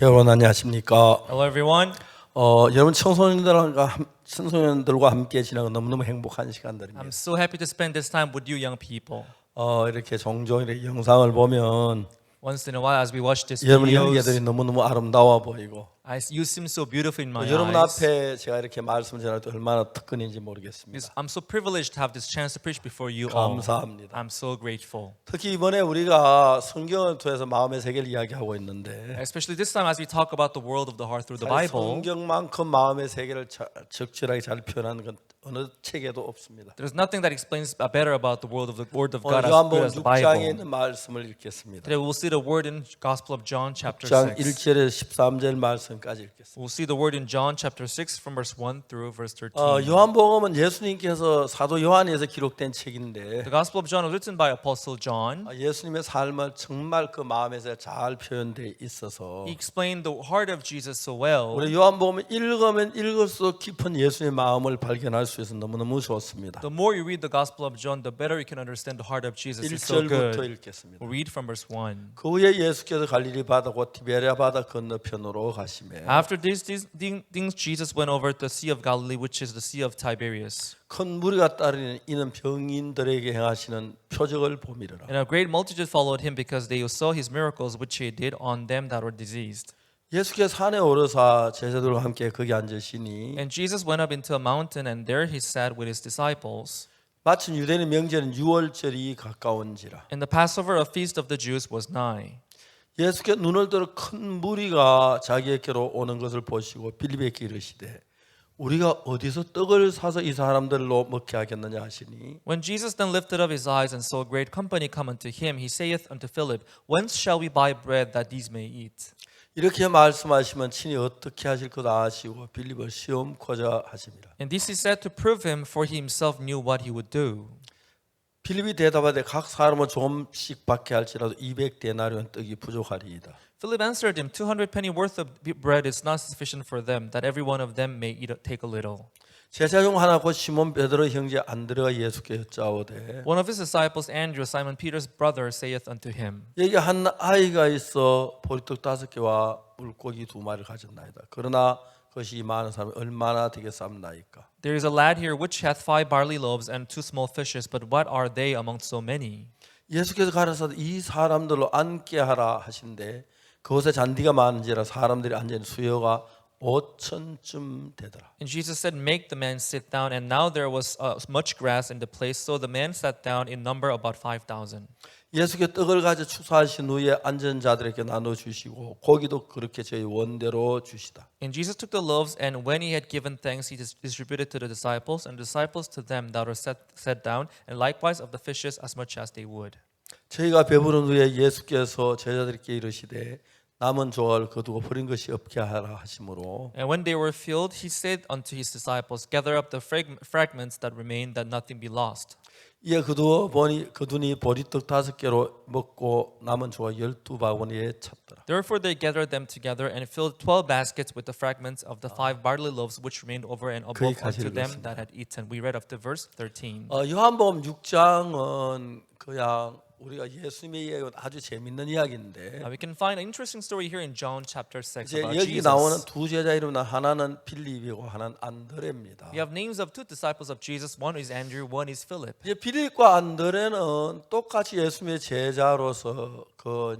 여러분 안녕하십니까? Hello, everyone. 여러분 청소년들과 함께 지나고 너무너무 행복한 시간들입니다. I'm so happy to spend this time with you, young people. 이렇게 종종 이렇게 영상을 보면 Once in a while, as we watch these 여러분 연기들이 videos, 너무너무 아름다워 보이고 you seem so beautiful in my 여러분 eyes. 앞에 제가 이렇게 말씀 전할 때 얼마나 특권인지 모르겠습니다. Because I'm so privileged to have this chance to preach before you all. 감사합니다. I'm so grateful. 특히 이번에 우리가 성경을 통해서 마음의 세계를 이야기하고 있는데 Especially this time as we talk about the world of the heart through the 사실 Bible. 성경만큼 마음의 세계를 적절하게 잘 표현하는 건 어느 책에도 없습니다. There's nothing that explains better about the world of 오늘 God as 요한복음 good as the 6장에 Bible. 있는 말씀을 읽겠습니다. Today we'll see the word in Gospel of John chapter 6장 6. 1절에서 13절 말씀까지 읽겠습니다. We'll see the word in John chapter 6 from verse 1 through verse 13. 요한복음은 예수님께서 사도 요한에서 기록된 책인데 The Gospel of John was written by Apostle John. 예수님의 삶을 정말 그 마음에서 잘 표현되어 있어서 He explained the heart of Jesus so well. 우리 요한복음을 읽으면 읽을수록 깊은 예수의 마음을 발견할 수 있어서 너무너무 좋습니다. The more you read the Gospel of John, the better you can understand the heart of Jesus. It's so 1절부터 good. 읽겠습니다. We'll read from verse 1. 그 후에 예수께서 갈릴리 바다 곧 티베리아 바다 건너편으로 가시매 After these things, Jesus went over to the Sea of Galilee, which is the Sea of Tiberias. 큰 무리가 따르는 이는 병인들에게 행하시는 표적을 보미르라. And a great multitude followed him because they saw his miracles which he did on them that were diseased. 예수께서 산에 오르사 제자들과 함께 거기 앉으시니 And Jesus went up into a mountain, and there he sat with his disciples. 마침 유대인의 명절은 6월절이 가까운지라. And the Passover, a feast of the Jews, was nigh. 예수께서 눈을 들어 큰 무리가 자기에게로 오는 것을 보시고 빌립에게 이르시되 우리가 어디서 떡을 사서 이 사람들로 먹게 하겠느냐 하시니 When Jesus then lifted up his eyes and saw a great company come unto him, he saith unto Philip, Whence shall we buy bread that these may eat? 이렇게 말씀하시면 친히 어떻게 하실 것 아시고 빌립을 시험코자 하십니다. And this he said to prove him, for he himself knew what he would do. 빌립이 대답하되 각 사람은 좀씩 받게 할지라도 200데나리온 떡이 부족하리이다. Philip answered him, 200 penny worth of bread is not sufficient for them, that every one of them may take a little. 제자 중 하나 곧 시몬 베드로 형제 안드레가 예수께 여짜오되 One of his disciples, Andrew, Simon Peter's brother, saith unto him, 여기 한 아이가 있어 보리떡 5개와 물고기 2마리를 가졌나이다. 그러나 그것이 많은 사람이 얼마나 되겠사옵나이까. There is a lad here which hath 5 barley loaves and 2 small fishes, but what are they among so many? 예수께서 가라사대 이 사람들로 앉게 하라 하신데 그곳에 잔디가 많은지라 사람들이 앉은 수요가 5,000쯤 되더라. And Jesus said, Make the man sit down. And now there was much grass in the place, so the man sat down, in number about 5,000. 예수께 떡을 가져 축사하신 후에 앉은 자들에게 나눠 주시고 고기도 그렇게 저희 원대로 주시다. And Jesus took the loaves, and when he had given thanks, he distributed to the disciples, and the disciples to them that were set down, and likewise of the fishes as much as they would. 저희가 배부른 후에 예수께서 제자들께 이르시되 남은 조각을 거두고 버린 것이 없게 하라 하심으로 And when they were filled, he said unto his disciples, Gather up the fragments that remain, that nothing be lost. 이에 그두니 보리떡 5개로 먹고 남은 조각 12바구니에 찼더라. Therefore they gathered them together and filled 12 baskets with the fragments of the 5 barley loaves which remained over and above unto them that had eaten. We read up to verse 13. 요한복음 6장은 그냥 우리가 예수님의 이야기가 아주 재밌는 이야기인데 We can find an interesting story here in John chapter 6 이제 about 여기 나오는 Jesus. 두 제자 이름은 하나는 필립이고 하나는 안드레입니다. We have names of 2 disciples of Jesus. One is Andrew, one is Philip. 이제 필립과 안드레는 똑같이 예수님의 제자로서 그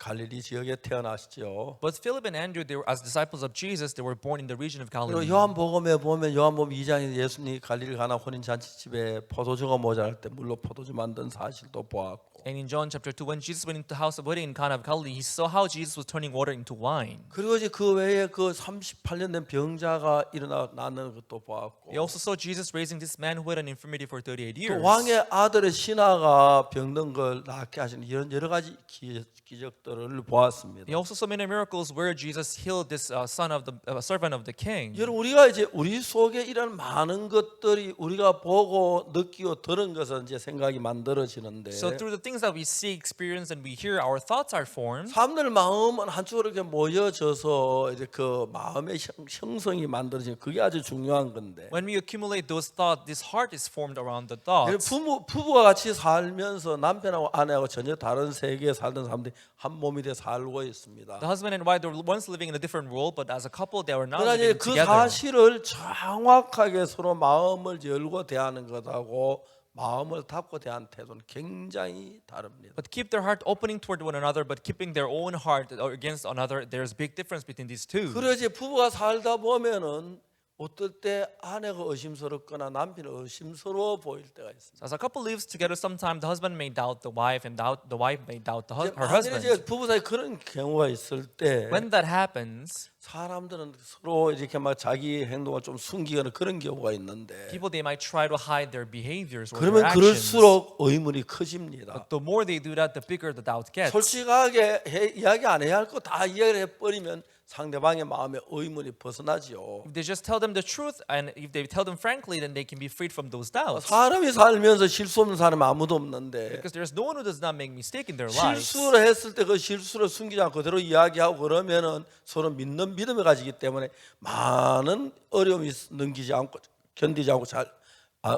갈릴리 지역에 태어나시죠. But Philip and Andrew, they were as disciples of Jesus. They were born in the region of 그리고 Galilee. 요한복음에 보면 요한복음 2장에 예수님이 갈릴리 가나 혼인 잔치집에 포도주가 모자랄 때 물로 포도주 만든 사실도 보았고 And in John chapter 2, when Jesus went into the house of wedding in Cana of Galilee, he saw how Jesus was turning water into wine. 그리고 이제 그 외에 그 38년 된 병자가 일어나는 것도 보았고 He also saw Jesus raising this man who had an infirmity for 38 또 years. 왕의 아들의 신하가 병든 걸 낫게 하시는 이런 여러 가지 기적들을 보았습니다. He also saw many miracles where Jesus healed this son of the servant of the king. 여러분 우리가 이제 우리 속에 이런 많은 것들이 우리가 보고 느끼고 들은 것은 이제 생각이 만들어지는데 So through the things things that we see, experience, and we hear, our thoughts are formed. 사람들 마음은 한쪽으로 이렇게 모여져서 이제 그 마음의 형성이 만들어지는 그게 아주 중요한 건데. When we accumulate those thoughts, this heart is formed around the 그래서 thoughts. 부부가 같이 살면서 남편하고 아내하고 전혀 다른 세계에 살던 사람들이 한 몸이 돼 살고 있습니다. The husband and wife, they were once living in a different world, but as a couple, they were now 그러나 이제 living 그 together. 사실을 정확하게 서로 마음을 열고 대하는 것하고 마음을 닫고 대하는 태도는 굉장히 다릅니다. But keep their heart opening toward one another, but keeping their own heart against another. There's a big difference between these two. 그러지 부부가 살다 보면은 어떨 때 아내가 의심스럽거나 남편이 의심스러워 보일 때가 있습니다. So as a couple lives together, sometimes the husband may doubt the wife, and the wife may doubt her 만약에 husband. 이제 부부 사이 그런 경우가 있을 때 When that happens, 사람들은 서로 이렇게 막 자기 행동을 좀 숨기거나 그런 경우가 있는데 people they might try to hide their behaviors or 그러면 their actions. 그럴수록 의문이 커집니다. But the more they do that, the bigger the doubt gets. 솔직하게 이야기 안 해야 할 거 다 이야기를 해버리면 상대방의 마음에 의문이 벗어나지요. If they just tell them the truth, and if they tell them frankly, then they can be freed from those doubts. 사람이 살면서 실수 없는 사람 아무도 없는데 Because there's no one who does not make mistake in their lives. 실수를 했을 때 그 실수를 숨기지 않고 그대로 이야기하고 그러면은 서로 믿는 믿음을 가지기 때문에 많은 어려움이 넘기지 않고 견디지 않고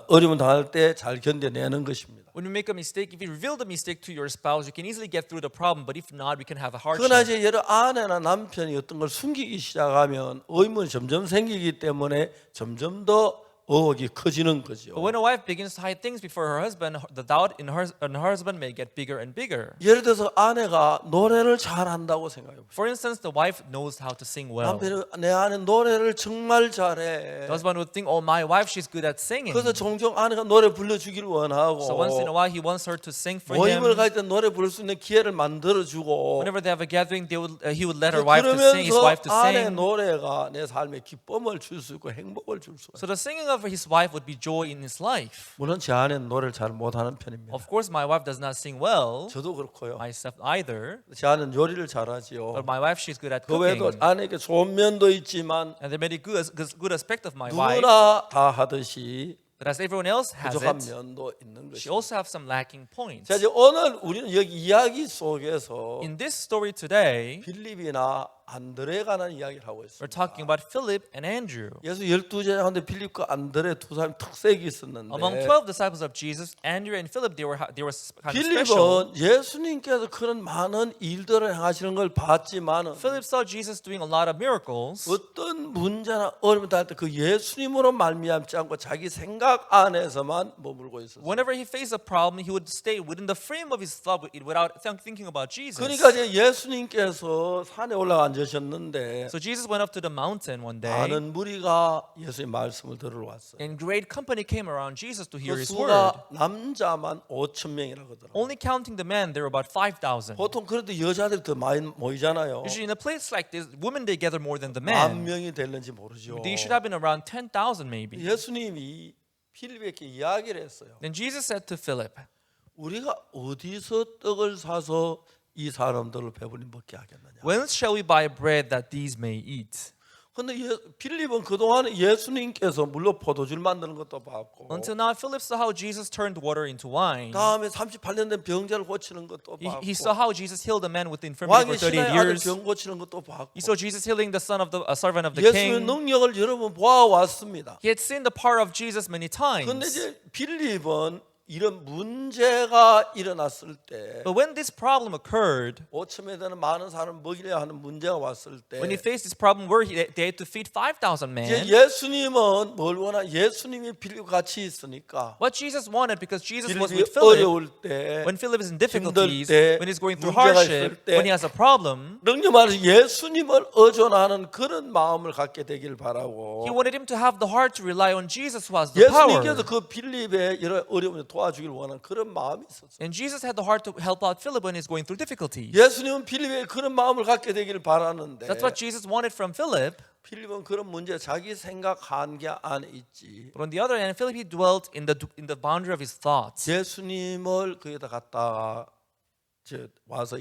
어려움 당할 때 잘 견뎌내는 것입니다. When you make a mistake, if you reveal the mistake to your spouse, you can easily get through the problem. But if not, we can have a 그러나 hardship. 이제 여러 아내나 남편이 어떤 걸 숨기기 시작하면 의문이 점점 생기기 때문에 점점 더 의혹이 커지는 거죠. But when a wife begins to hide things before her husband, the doubt in her husband may get bigger and bigger. 예를 들어서 아내가 노래를 잘한다고 생각해요. For instance, the wife knows how to sing well. 남편이 내 아내 노래를 정말 The 잘해. husband would think, "Oh, my wife, she's good at singing." 그래서 종종 아내가 노래 불러주기를 원하고 So once in a while, he wants her to sing for 모임을 him. 갈 때 노래 부를 수 있는 기회를 만들어주고 Whenever they have a gathering, he would let her wife to sing, his 그러면서 wife to 아내 sing. 노래가 내 삶에 기쁨을 줄 수 있고 행복을 줄 수 있어요. So the singing of his wife would be joy in his life. 물론 제 아내는 노래를 잘 못하는 편입니다. Of course, my wife does not sing well, 저도 그렇고요. myself either. 제 아내는 요리를 잘하지요. But my wife, she's good at 그 외에도 cooking. 아내에게 좋은 면도 있지만 And there are many good aspect of my wife. 누구나 다 하듯이 But as everyone else has 부족한 it, 면도 있는 she 것입니다. also has some lacking points. 자, 이제 오늘 우리는 여기 이야기 속에서 In this story today, 빌립이나 안드레에 관한 이야기를 하고 we're 있습니다. talking about Philip and Andrew. 예수 12제자 가운데 빌립과 안드레 두 사람 특색이 있었는데 Among 12 disciples of Jesus, Andrew and Philip, they were kind of special. 빌립은 예수님께서 그런 많은 일들을 행하시는 걸 봤지만은 Philip saw Jesus doing a lot of miracles. 어떤 문제나 어려움을 당할 때 그 예수님으로 말미암지 않고 자기 생각 안에서만 머물고 있었어요. Whenever he faced a problem, he would stay within the frame of his thought without thinking about Jesus. 그러니까 이제 예수님께서 산에 올라가 앉으셨는데 So Jesus went up to the mountain one day, 많은 무리가 예수의 말씀을 들으러 왔어요. and great company came around Jesus to hear 그 his word. 수가 남자만 5,000명이라고 하더라고요. Only counting the men, there were about 5,000. 보통 그래도 여자들이 더 많이 모이잖아요. Usually in a place like this, women they gather more than the 만 men. 명이 될는지 모르죠. They should have been around 10,000 maybe. 예수님이 필립에게 이야기를 했어요. Then Jesus said to Philip, 우리가 어디서 떡을 사서 이 사람들을 배불리 먹게 하겠느냐. "Whence shall we buy bread that these may eat?" 근데 필립은 그동안 예수님께서 물론 포도주를 만드는 것도 봤고 Until now, Philip saw how Jesus turned water into wine. 다음에 38년 된 병자를 고치는 것도 봤고 He saw how Jesus healed a man with infirmity 왕의 for 38 신하의 아들 years. 병 고치는 것도 봤고 He saw Jesus healing the son of a servant of the 예수님의 king. 능력을 여러 번 보아왔습니다. He had seen the power of Jesus many 그런데 times. 이제 필립은 이런 문제가 일어났을 때 But when this problem occurred, 5천에 되는 많은 사람을 먹이려 하는 문제가 왔을 때 when he faced this problem where they had to feed 5,000 이제 men, 예수님은 뭘 원하? 예수님이 필립 같이 있으니까 what Jesus wanted, because Jesus was 필립이 with Philip, 어려울 때 when Philip is in difficulties, 때, when he's going through 문제가 hardship, 있을 때, when he has a problem, 능력 말해서 예수님을 의존하는 그런 마음을 갖게 되길 바라고 he wanted him to have the heart to rely on Jesus who has the power. 예수님께서 그 필립의 이런 어려움을 도와주길 원하는 그런 마음이 있었어요. And Jesus had the heart to help out Philip when he's going through difficulties. 예수님은 필립의 그런 마음을 갖게 되기를 바라는데 That's what Jesus wanted from Philip. 필립은 그런 문제 자기 생각 한계 안에 있지. But on the other hand, Philip, he dwelt in the boundary of his thoughts. 예수님을 거기다 갖다가 와서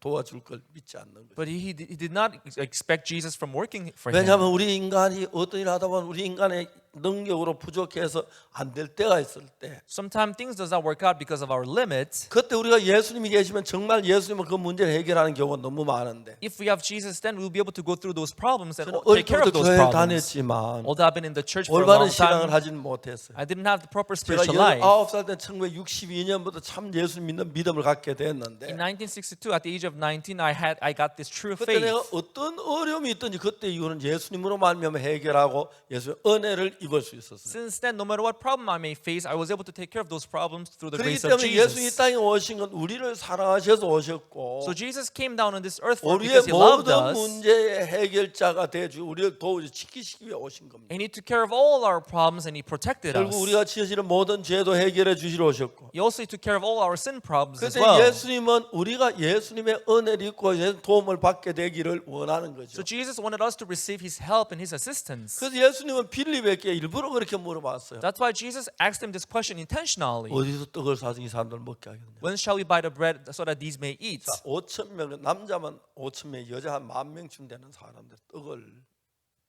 도와줄 걸 믿지 않는 거죠. But he did not expect Jesus from working for him. 왜냐하면 우리 인간이 어떤 일을 하다 보면 우리 인간의 능력으로 부족해서 안 될 때가 있을 때 Sometimes things does not work out because of our limits. 그때 우리가 예수님이 계시면 정말 예수님은 그 문제를 해결하는 경우가 너무 많은데 If we have Jesus, then we'll be able to go through those problems and 저는 take care of 어릴 때부터 those 교회를 problems. 다녔지만 Although I've been in the church for a 올바른 long 신앙을 time, 하지는 못했어요. I didn't have the proper 제가 spiritual life. 19살 때 1962년부터 참 예수 믿는 믿음을 갖게 됐는데 In 1962, at the age of 19, I got this true 그때 faith. 내가 어떤 어려움이 있든지 그때 이거는 예수님으로 말미암아 해결하고 예수의 은혜를 입을 수 있었어요. Since then, no matter what problem I may face, I was able to take care of those problems through the 그렇기 grace of 때문에 예수 이 Jesus. 땅에 오신 건 우리를 사랑하셔서 오셨고 So Jesus came down on this earth for 우리의 because He loved 모든 us. 문제의 해결자가 되어주 우리를 도우시 지키시기 위해 오신 겁니다. And He took care of all our problems and He protected us. 결국 우리가 지으시는 모든 죄도 해결해 주시러 오셨고 He also took care of all our sin problems as 그때 well. 예수님은 우리가 예수님의 은혜를 입고 도움을 받게 되기를 원하는 거죠. So Jesus wanted us to receive His help and His assistance. 그래서 예수님은 빌립에게 일부러 그렇게 물어봤어요. That's why Jesus asked him this question intentionally. 어디서 떡을 사서 이 사람들 먹게 하겠느냐. When shall we buy the bread so that these may eat? 5천 명 남자만 5천 명, 여자 한 10,000명쯤 되는 사람들 떡을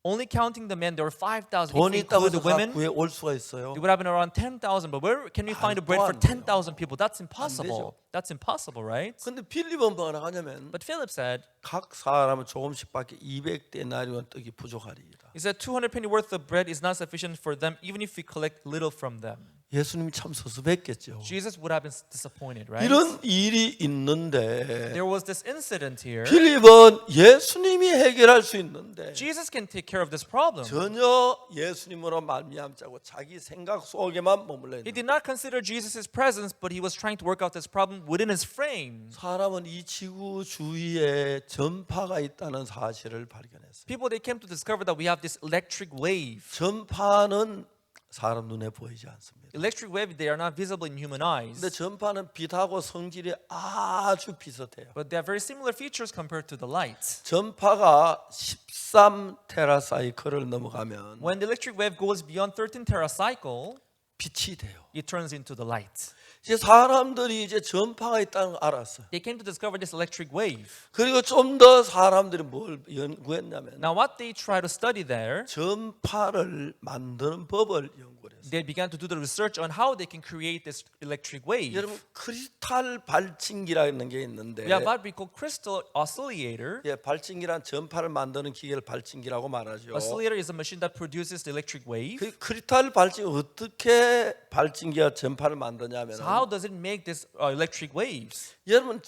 Only counting the men, there were 5,000. If 돈이 we 있다고 include 해서 the women, 구해 올 수가 있어요. it would have been around 10,000. But where can we find a bread for 말도 안 돼요. 10,000 people? That's impossible. That's impossible, right? 근데 빌립은 뭐라 하냐면 But Philip said, 각 사람은 조금씩밖에 200데나리온 떡이 부족하리이다. he said 200 penny worth of bread is not sufficient for them, even if we collect little from them. 예수님이 참 서슴했겠죠. Jesus would have been disappointed, right? 이런 일이 있는데 There was this incident here. 빌립은 예수님이 해결할 수 있는데 Jesus can take care of this problem. 전혀 예수님으로 말미암자고 자기 생각 속에만 머물러 He 있는 did not consider Jesus' presence, but he was trying to work out this problem within his frame. 사람은 이 지구 주위에 전파가 있다는 사실을 발견했어요. People, they came to discover that we have this electric wave. 전파는 사람 눈에 보이지 않습니다. Electric wave, they are not visible in human eyes, 근데 전파는 빛하고 성질이 아주 비슷해요. but they have very similar features compared to the light. 전파가 13 테라사이클을 넘어가면 When the electric wave goes beyond 13 teracycle, 빛이 돼요. it turns into the light. 이제 사람들이 이제 전파가 있다는 걸 알았어요. They came to discover this electric wave. 그리고 좀 더 사람들이 뭘 연구했냐면 Now, what they try to study there, 전파를 만드는 법을 연구를 했어요. they began to do the research on how they can create this electric wave. 여러분 크리스탈 발진기라는 게 있는데 We have what we call crystal oscillator. 예, 발진기란 전파를 만드는 기계를 발진기라고 말하죠. Oscillator is a machine that produces the electric wave. 그 크리스탈 발진기 어떻게 발진기가 전파를 만드냐면 So how does it make this electric waves? 여러분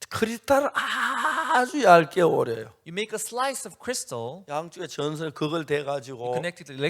크리스탈을 아주 얇게 오려요. You make a slice of crystal, 양쪽에 전선을 그걸 대 가지고 connect it to you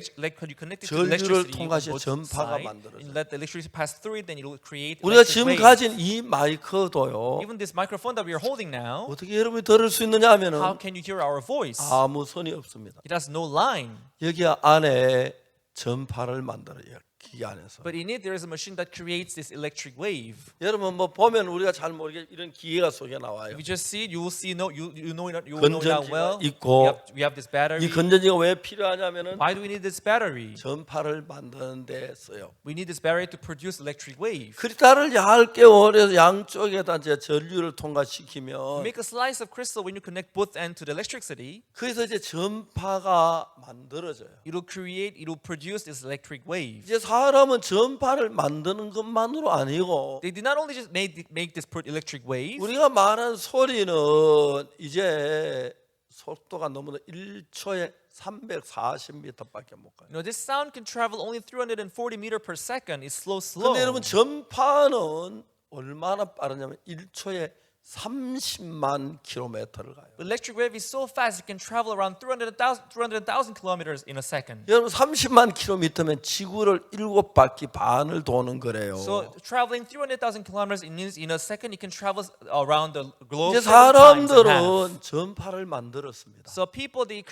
connect it to 전류를 electricity on 통해서 both 전파가 sides, 만들어져요. and let the electricity pass through it, then it will create 우리가 electric 지금 waves. 가진 이 마이크도요. Even this microphone that we are holding now, 어떻게 여러분이 들을 수 있느냐 하면은 how can you hear our voice? 아무 선이 없습니다. It has no line. 여기 안에 전파를 만들어요. 기계 안에서. But in it, there is a machine that creates this electric wave. 여러분 뭐 보면 우리가 잘 모르게 이런 기계가 속에 나와요. If you just see it, you will see you know it now well. 있고 We have this battery. 이 건전지가 왜 필요하냐면은 Why do we need this battery? 전파를 만드는 데 써요. We need this battery to produce electric wave. 크리스탈을 얇게 오려서 양쪽에다 이제 전류를 통과시키면 Make a slice of crystal when you connect both ends to the electricity. 그래서 이제 전파가 만들어져요. It will produce this electric wave. 이제 사람은 전파를 만드는 것만으로 아니고 They did not only just make this electric wave. 우리가 말하는 소리는 이제 속도가 너무 1초에 340m밖에 못 가요. You know, this sound can travel only 340 meters per second. It's slow. 근데 여러분 전파는 얼마나 빠르냐면 1초에 30만 킬로미터를 가요. The electric wave is so fast it can travel around 300,000 kilometers in a second. 여러분 30만 킬로미터면 지구를 7바퀴 반을 도는 거래요. So traveling 300,000 kilometers in a second, it can travel around the globe. 이제 7 times and a half. 사람들은 전파를 만들었습니다. So people they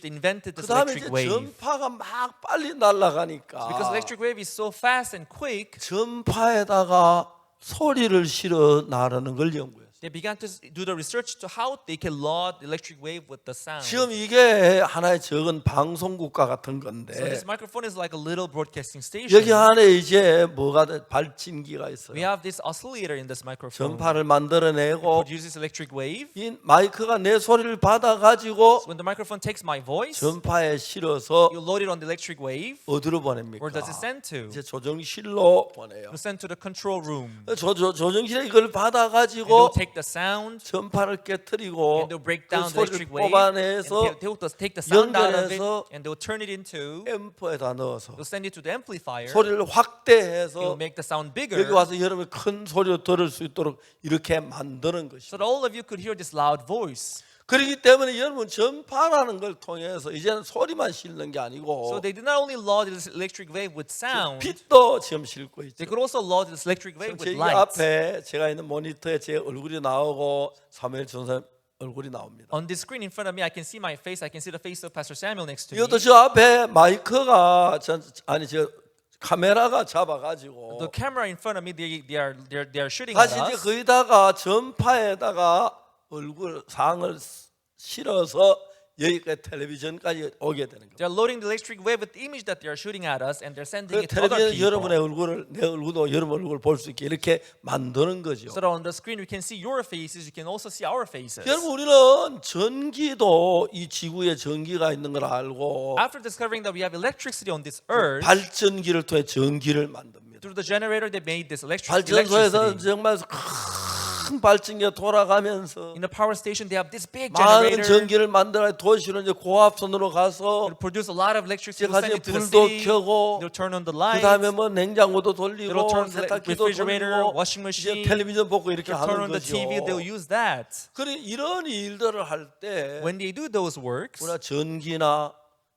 invented this 그다음에 이제 electric wave. 전파가 막 빨리 날아가니까 Because electric wave is so fast and quick, 전파에다가 소리를 실어 나르는 걸 연구했어요. They began to do the research to how they can load the electric wave with the sound. 지금 이게 하나의 적은 방송국가 같은 So 건데 this microphone is like a little broadcasting station. 여기 안에 이제 뭐가 발진기가 We 있어요. have this oscillator in this microphone. 전파를 만들어내고 Produces electric wave. 이 마이크가 내 소리를 받아가지고 So when the microphone takes my voice, 전파에 실어서 you load it on the electric wave. 어디로 보냅니까? Where does it send to? 이제 조정실로 보내요. You send to the control room. 조정실에 이걸 And 받아가지고 they'll take the sound 전파를 깨트리고 and they'll break 그 down the 소리를 electric wave. And 뽑아내서 they'll take the sound out of it 연결해서 and they'll turn it into. 앰프에다 넣어서 They'll send it to the amplifier. 소리를 It'll 확대해서 make the sound bigger. 여기 와서 여러분이 큰 소리로 들을 수 있도록 이렇게 만드는 So 것입니다. that all of you could hear this loud voice. 그렇기 때문에 여러분 전파라는 걸 통해서 이제는 소리만 실는 게 So 아니고 they did not only load this electric wave with sound, 빛도 지금 실고 있죠. they could also load this electric wave 제 with light. 앞에 제가 있는 모니터에 제 얼굴이 나오고 사무엘 전사 얼굴이 나옵니다. On this screen in front of me, I can see my face. I can see the face of Pastor Samuel next to me. 이것도 저 앞에 마이크가 저 카메라가 잡아가지고 The camera in front of me, they are shooting 다시 at 이제 us. 거기다가 전파에다가 얼굴 상을 실어서 여기까지 텔레비전까지 오게 되는 거예요. They are loading the electric wave with the image that they are shooting at us, and they're sending 그 it to other 텔레비전 people. 여러분의 얼굴을 내 얼굴도 여러분 얼굴을 볼 수 있게 이렇게 만드는 거죠. So that on the screen we can see your faces, you can also see our faces. 여러분 우리는 전기도 이 지구에 전기가 있는 걸 알고 After discovering that we have electricity on this earth, 발전기를 통해 전기를 만듭니다. through the generator they made this 발전소에서 electricity. 정말 큰 발전기가 돌아가면서 In the power station they have this big 많은 generator. 전기를 만들어 도시로 이제 고압선으로 가서 It'll produce a lot of electricity. 제가 They'll send 이제 it to the 불도 city. 켜고 They'll turn on the 그 lights. 다음에 뭐 냉장고도 돌리고 It'll turn the 세탁기도 refrigerator, 돌리고 washing 이제 machine. 텔레비전 보고 이렇게 They'll turn 하는 on the TV. They'll 거죠. use that. 그래 이런 일들을 할 때 When they do those works, 우리가 전기나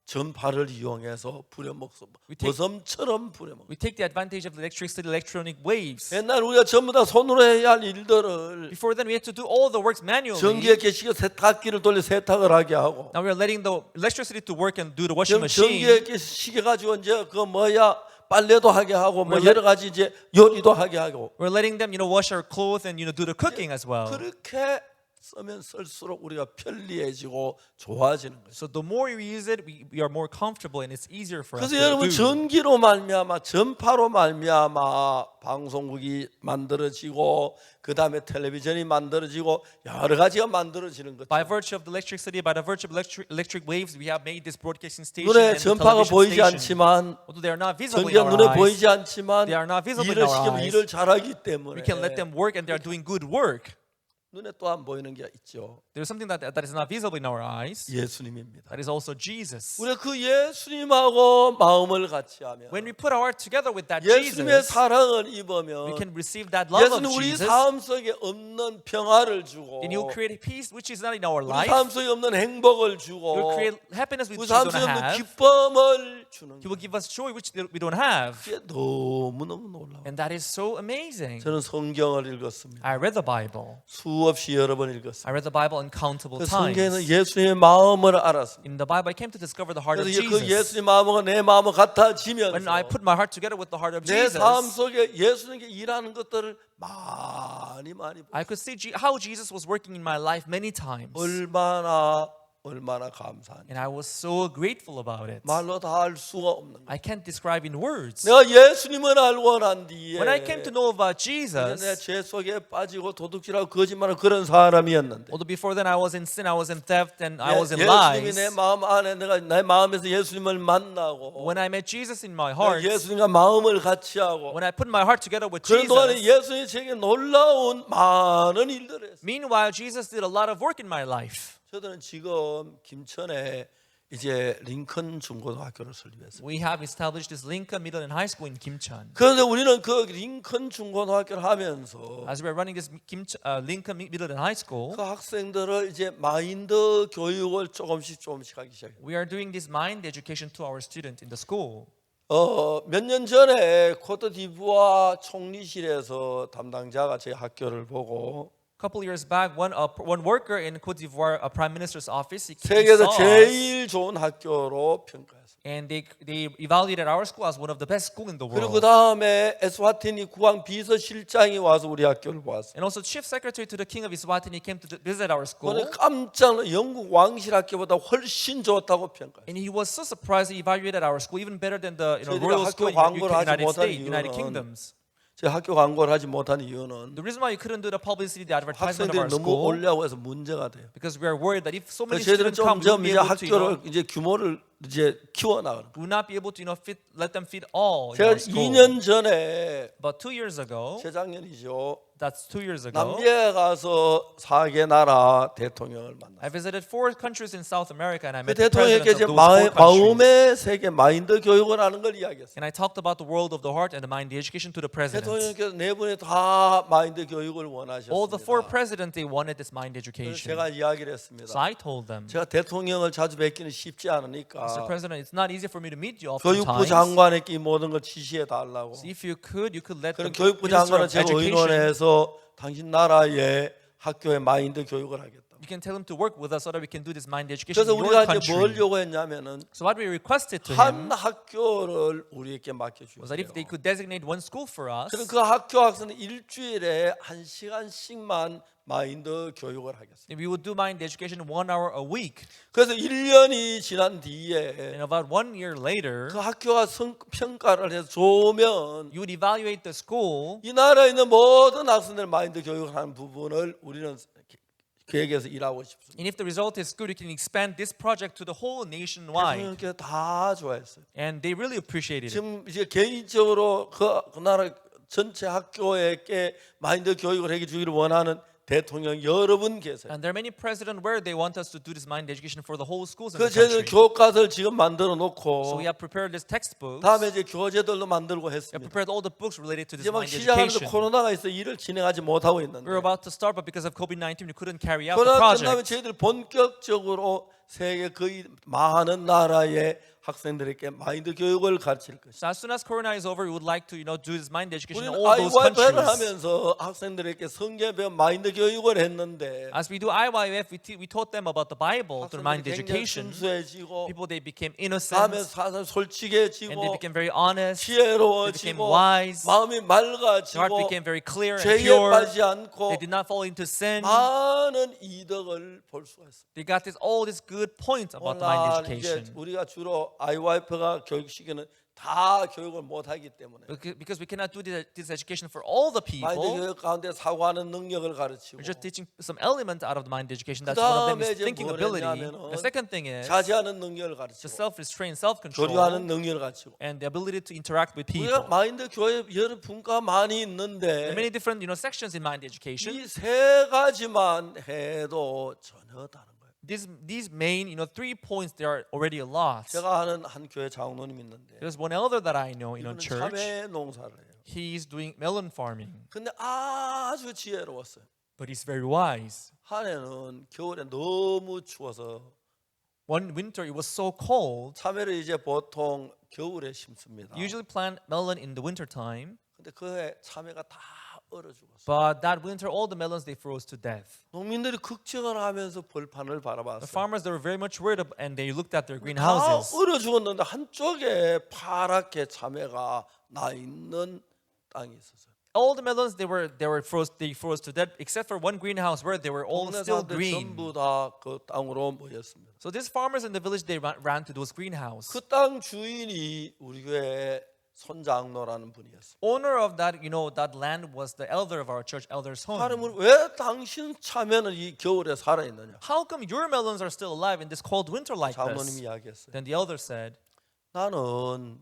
전파를 이용해서 부려먹어 버섯처럼 부려먹어. we take the advantage of the electronic waves. 옛날 우리가 전부 다 손으로 해야 할 일들을 Before then, we had to do all the works manually. 전기에 계시게 세탁기를 돌려 세탁을 하게 하고 Now we are letting the electricity to work and do the washing 전기에 machine. 계시게 가지고 이제 그 뭐야 빨래도 하게 하고 뭐 We're 여러 가지 이제 요리도 하게 하고 We're letting them, wash our clothes and do the cooking as well. 그렇게 쓰면 쓸수록 우리가 편리해지고 좋아지는 거죠. So the more we use it, we are more comfortable and it's easier for us 그래서 to 여러분 do. 전기로 말미암아 전파로 말미암아 방송국이 만들어지고 그 다음에 텔레비전이 만들어지고 여러 가지가 만들어지는 거죠. By virtue of the electricity, by the virtue of electric waves, we have made this broadcasting station 눈에 and the 전파가 television 보이지 station. 않지만 Although they are not visible in 전기가 our 눈에 eyes, 보이지 않지만 They are not visible in 일을 our 시키면 eyes. 일을 잘하기 때문에 we can let them work and they are doing good work. 눈에 또 안 보이는 게 있죠. There is something that is not visible in our eyes. 예수님입니다. That is also Jesus. 우리가 그 예수님하고 마음을 같이 하면 When we put our heart together with that 예수님의 Jesus, 사랑을 we 입으면 can receive that love of 예수는 우리 Jesus. 삶 속에 없는 평화를 주고 Then He will create a peace which is not in our 우리 life. 삶 속에 없는 행복을 He 주고 will create happiness which 우리 we 삶 don't 속에 없는 have. 기쁨을 주는 He will give us joy which we don't have. 그게 너무너무 놀라워요. And that is so amazing. 저는 성경을 읽었습니다. I read the Bible. 수없이 여러 번 읽었습니다. I read the Bible uncountable 그 times. 성경에는 예수님의 마음을 알았습니다. In the Bible, I came to discover the heart of 그래서 그 Jesus. 예수님 마음과 내 마음을 같아지면서 When I put my heart together with the heart of 내 Jesus, 삶 속에 예수님께 일하는 것들을 많이 I could see how Jesus was working in my life many times. 얼마나 감사한지 And I was so grateful about it. 말로 다 할 수가 없는 거예요. I can't describe in words. 내가 예수님을 알고 난 뒤에 When I came to know about 내 Jesus, 죄 속에 빠지고 도둑질하고 거짓말하고 그런 사람이었는데 although before then I was in sin, I was in theft, and I was in 예수님이 lies. 내 마음 안에 내가 내 마음에서 예수님을 만나고 When I met Jesus in my heart, 예수님과 마음을 같이 하고 when I put my heart together with 그런 동안에 Jesus, 예수님이 제게 놀라운 많은 일들을 했어요. meanwhile Jesus did a lot of work in my life. 저들은 지금 김천에 이제 링컨 중고등학교를 설립했어요. We have established this Lincoln Middle and High School in Kimcheon. 그런데 우리는 그 링컨 중고등학교를 하면서 As we are running this Lincoln Middle and High School, 그 학생들을 이제 마인드 교육을 조금씩 하기 시작해요. we are doing this mind education to our students in the school. 몇 년 전에 코트디부아 총리실에서 담당자가 제 학교를 보고 A couple years back, one worker in Cote d'Ivoire, a prime minister's office, he 세계에서 saw us 제일 좋은 학교로 평가했어요. And they evaluated our school as one of the best school in the 그리고 그 world. 다음에 에스와티니 국왕 비서실장이 와서 우리 학교를 보았어요. And also chief secretary to the king of Eswatini came to visit our school. 그는 깜짝 놀라 영국 왕실 학교보다 훨씬 좋다고 평가했어요. And he was so surprised he evaluated our school even better than the 저희들이 royal 학교 school in 광고를 하지 United 못한 States, United 이유는 Kingdoms. 제 학교 광고를 하지 못한 이유는 The reason why we couldn't do the publicity, the advertisement of 학생들이 our 너무 school, 올려고 해서 문제가 돼요. because we are worried that if so many 그래서 저희들은 students come, we won't 점점 be 이제 able to, 학교를 이제 규모를 이제 키워나가는. we will not be able to, let them feed all in 제가 our school. 2년 전에 But 2 years ago, 재작년이죠. that's 2 years ago, 남미에 가서 4개 나라 대통령을 만났어요. I visited 4 countries in South America and I 그 met the 대통령에게 presidents 이제 of those 4 countries. 마음의 세계 마인드 교육을 하는 걸 이야기했어요. And I talked about the world of the heart and the mind, the education to the presidents. 대통령께서 네 분이 다 마인드 교육을 All the 4 원하셨습니다. presidents, they wanted this mind 그래서 education. 제가 이야기를 했습니다. So I told them, 제가 대통령을 자주 뵙기는 쉽지 Mr. 않으니까 President, it's not easy for me to meet you 교육부 oftentimes. 장관에게 이 모든 걸 지시해 달라고. So if you could let 그럼 the 교육부 Minister 장관은 of 제가 Education, 의논해서 당신 나라의 학교의 마인드 교육을 하겠다. you can tell him to work with us so that we can do this mind education 그래서 in 우리가 your 이제 뭘 country. 요구했냐면은 So what we requested to 한 him 학교를 우리에게 was that if they 맡겨주세요. could designate one school for us, 그럼 그 학교 학생은 일주일에 1시간씩만 마인드 교육을 하겠어요. we would do mind education 1 hour a week. 그래서 1년이 지난 뒤에 And about 1 year later, 그 학교가 평가를 해서 좋으면 you would evaluate the school, 이 나라에 있는 모든 학생들 마인드 교육하는 부분을 우리는 계획해서 일하고 싶습니다. and if the result is good, you can expand this project to the whole nationwide. 대통령께 다 좋아했어요. And they really appreciated it. 지금 이제 개인적으로 그 나라 전체 학교에게 마인드 교육을 해주기를 원하는 대통령 여러 분 계세요. And there are many presidents where they want us to do this mind education for the whole schools in 그 the 저희는 country. 교과서를 지금 만들어 So 놓고 we have prepared this textbooks. 다음에 이제 교재들도 만들고 We have 했습니다. prepared all the books related to this 이제 막 mind 시작하면서 education. 코로나가 있어 일을 진행하지 못하고 있는데 We were about to start, but because of COVID-19, we couldn't carry out the 코로나 끝나면 project. 저희들 본격적으로 세계 거의 많은 나라의 학생들에게 마인드 교육을 가르칠 것이다. So as soon as Corona is over, we would like to, do this mind education in 우리는 all those IYF를 countries. 하면서 학생들에게 성경 배운 마인드 교육을 했는데 As we do IYF, we taught them about the Bible through mind 학생들이 굉장히 education. 순수해지고 People, they became 다음에 innocent, 사실 and they 솔직해지고 became very honest. 지혜로워지고 became wise. 마음이 Their heart 맑아지고 became very clear and 죄에 pure. 빠지지 않고 They did not fall into sin. 많은 이득을 볼 수가 있어요. They got all these good points about the mind 오늘날 이제 education. 우리가 주로 IYF가 교육시키는 다 교육을 못하기 때문에 Because we cannot do this education for all the 마인드 people. 교육 가운데 사고하는 능력을 가르치고 We're just teaching some element out of the mind education. That's one of them 그다음에 is 이제 thinking 뭘 ability. 했냐면은 The second thing is 자제하는 능력을 the 가르치고 self-restraint, self-control, 교류하는 능력을 가르치고 and the ability to interact with 우리가 people. 마인드 교회 여러 분과 많이 There 있는데 are many different, sections in mind education. 이 세 가지만 해도 전혀 다른 거예요. These main, 3 points, they are already a lot. 제가 아는 한 교회 장로님 있는데 There's one elder that I know in a 이분은 church. 참외 농사를 해요. He's doing melon farming, 근데 아주 지혜로웠어요. but he's very wise. 한 해는 겨울에 너무 추워서 One winter, it was so cold. 참외를 이제 보통 겨울에 심습니다. Usually plant melon in the winter time, 근데 그해 참외가 다 얼어 죽었어요. but that winter, all the melons, they froze to death. 농민들이 걱정을 하면서 벌판을 The 바라봤어요. farmers, they were very much worried, and they looked at their 다 greenhouses. 얼어 죽었는데 한쪽에 파랗게 참외가 나 있는 땅이 있었어요. All the melons, they froze to death, except for one greenhouse where they were all 동네 still 사람들 green. 전부 다 그 땅으로 모였습니다. So these farmers in the village, they ran to those greenhouses. 그 땅 주인이 우리 교회 손장로라는 분이었어요. Owner of that, that land was the elder of our church, Elder Son. 하나님은 왜 당신 참외는 이 겨울에 살아 있느냐? How come your melons are still alive in this cold winter like 장로님이 this? 이야기했어요. Then the elder said, 나는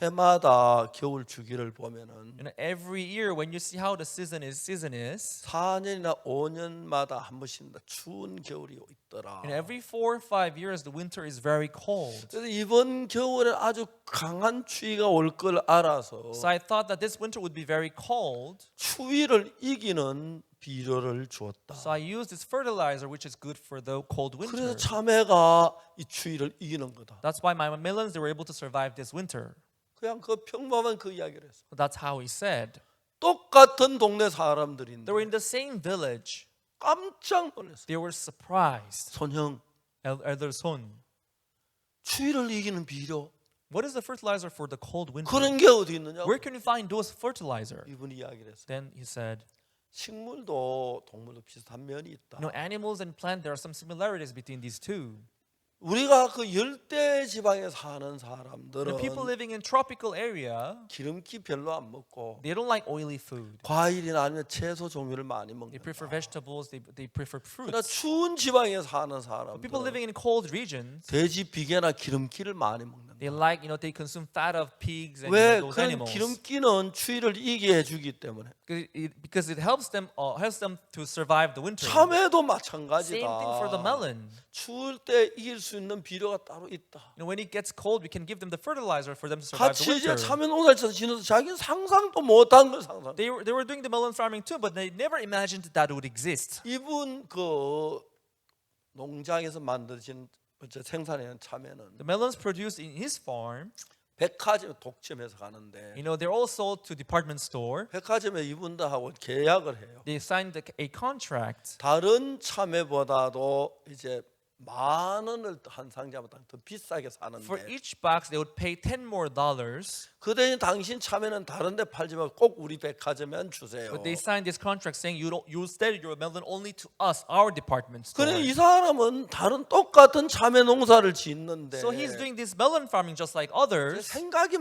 해마다 겨울 주기를 보면은 every year when you see how the season is, 4년이나 5년마다 한 번씩 추운 겨울이 있더라. every 4 or 5 years the winter is very cold. 그래서 이번 겨울에 아주 강한 추위가 올 걸 알아서 So I thought that this winter would be very cold. 추위를 이기는 비료를 주었다. So I used this fertilizer, which is good for the cold 그래서 winter. 참외가 이 추위를 이기는 거다. That's why my melons, they were able to survive this winter. 그냥 그 평범한 그 이야기를 했어. That's how he said. 똑같은 동네 사람들인데 They were in the same village. 깜짝 놀랐어. They were surprised. 손형, Elder Son, 추위를 이기는 비료 What is the fertilizer for the cold winter? 그런 게 어디 있느냐? Where can you find those fertilizer? 이분이 이야기를 했어요. Then he said, 식물도 동물도 비슷한 면이 있다. animals and plant, there are some similarities between these two. 우리가 그 열대 지방에 사는 사람들은 People living in tropical area, 기름기 별로 안 먹고 they don't like oily food. 과일이나 아니면 채소 종류를 많이 They 먹는다. prefer vegetables, they prefer 그러나 fruits. 추운 지방에 사는 People 사람들은 living in cold regions, 돼지 비계나 기름기를 많이 먹는다. they like, they consume fat of pigs and 왜 those 그런 animals. 기름기는 추위를 이기게 해주기 때문에. Because it helps them to survive the winter. 참외도 Same 마찬가지다. thing for the melon. 추울 때 이길 수 있는 비료가 따로 있다. When it gets cold, we can give them the fertilizer for them to survive the 같이 이제 winter. 참외 농사를 지어서 자기는 상상도 못한 걸 상상. They were doing the melon farming too, but they never imagined that it would exist. 이분 그 농장에서 만드신 생산하는 참외는 The melons produced in his farm, 백화점 독점해서 가는데 they're all sold to department store. 백화점에 이분들하고 계약을 해요. They signed a contract. 다른 참외보다도 이제 만 원을 한 상자마다 더 비싸게 For 사는데 each box, they would pay $10 more. 그대는 당신 참외는 다른데 팔지 말고 꼭 우리 백화점에만 주세요. But they signed this contract saying you sell your melon only to us, our department store. 그래 이 사람은 다른 똑같은 참외 농사를 짓는데 So he's doing this melon farming just like others, 생각이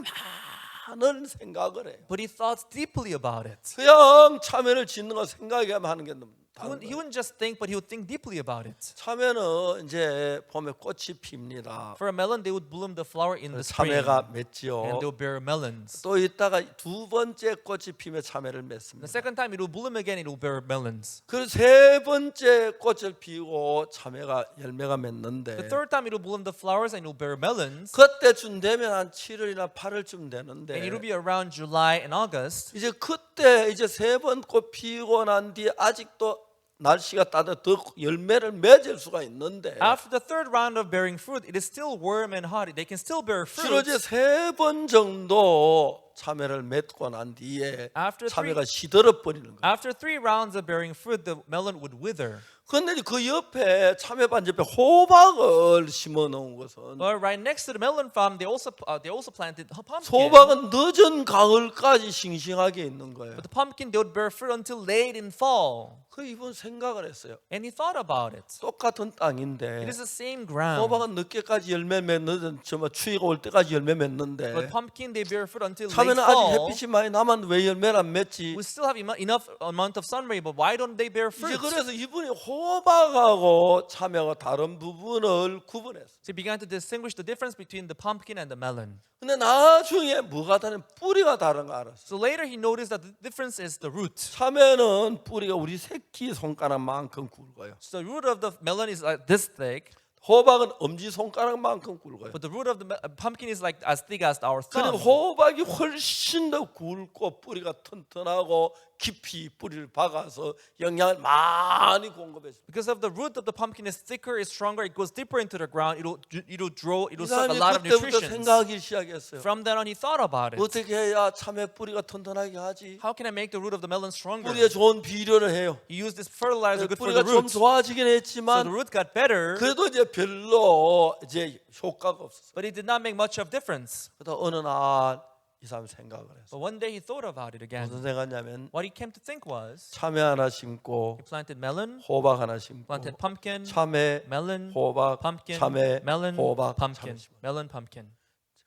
많은 생각을 해요. but he thought deeply about it. 그냥 참외를 짓는 거 생각하면 하는 게 너무 다른 He 거예요. wouldn't just think, but he would think deeply about it. 참외는 이제 봄에 꽃이 핍니다. For a melon, they would bloom the flower in the spring, 참외가 and 맺지요. they'll bear melons. 또 있다가 두 번째 꽃이 피면 참외를 The 맺습니다. second time, it will bloom again, it will bear melons. 그 세 번째 꽃을 피우고 참외가 열매가 맺는데 The third time, it will bloom the flowers and it will bear melons. 그때쯤 되면 한 7월이나 8월쯤 되는데 And it will be around July and August. 이제 그때 이제 세 번 꽃 피우고 난 뒤에 아직도 날씨가 따뜻해 더 열매를 맺을 수가 있는데 After the third round of bearing fruit, it is still warm and hot. They can still bear 주로 fruit. 이제 세 번 정도 참외를 맺고 난 뒤에 After 참외가 시들어 버리는 거예요. After 3 rounds of bearing fruit, the melon would wither. 그런데 그 옆에 참외밭 옆에 호박을 심어 놓은 것은 But right next to the melon farm, they also planted pumpkin. 호박은 늦은 가을까지 싱싱하게 있는 거예요. But the pumpkin, they would bear fruit until late in fall. 그 이분 생각을 했어요. And he thought about it. 똑같은 땅인데 It is the same ground. 호박은 늦게까지 열매 맺는 정말 추위가 올 때까지 열매 But 맺는데 pumpkin, they bear fruit until late 참외는 아직 fall. 햇빛이 많이 남았는데 왜 열매를 안 맺지? We still have enough amount of sun ray, but why don't they bear 이제 fruit? 그래서 이분이 호박하고 참외하고 다른 부분을 구분했어요. So he began to distinguish the difference between the pumpkin and the melon. 근데 나중에 뭐가 다른 뿌리가 다른 거 알았어요. So later he noticed that the difference is the root. 참외는 뿌리가 우리 새끼 손가락만큼 굵어요. So the root of the melon is like this thick, 호박은 엄지 손가락만큼 굵어요. but the root of the pumpkin is like as thick as our 그리고 thumb. 호박이 훨씬 더 굵고 뿌리가 튼튼하고 깊이 뿌리를 박아서 영양을 많이 공급해줍니다. Because of the root of the pumpkin is thicker, is stronger, it goes deeper into the ground. It'll 이 suck a lot of 사람이 그때부터 nutrition. 생각하기 시작했어요. From then on, he thought about it. 어떻게 해야 참외 뿌리가 튼튼하게 하지? How can I make the root of the melon stronger? 뿌리에 좋은 비료를 해요. He used this fertilizer good for 뿌리가 the 좀 roots. 좋아지긴 So the 했지만 root got better, 그래도 이제 별로 이제 효과가 없었어요. but it did not make much of difference. 그러다 어느 날 이 사람 생각을 했어요. But one day he thought about it again. 무슨 생각냐면 What he came to think was, 참외 하나 심고 he planted melon, 호박 하나 심고 planted pumpkin, 참외 melon, 호박 pumpkin, 참외 melon, 호박 pumpkin, 참외 심고. melon, pumpkin.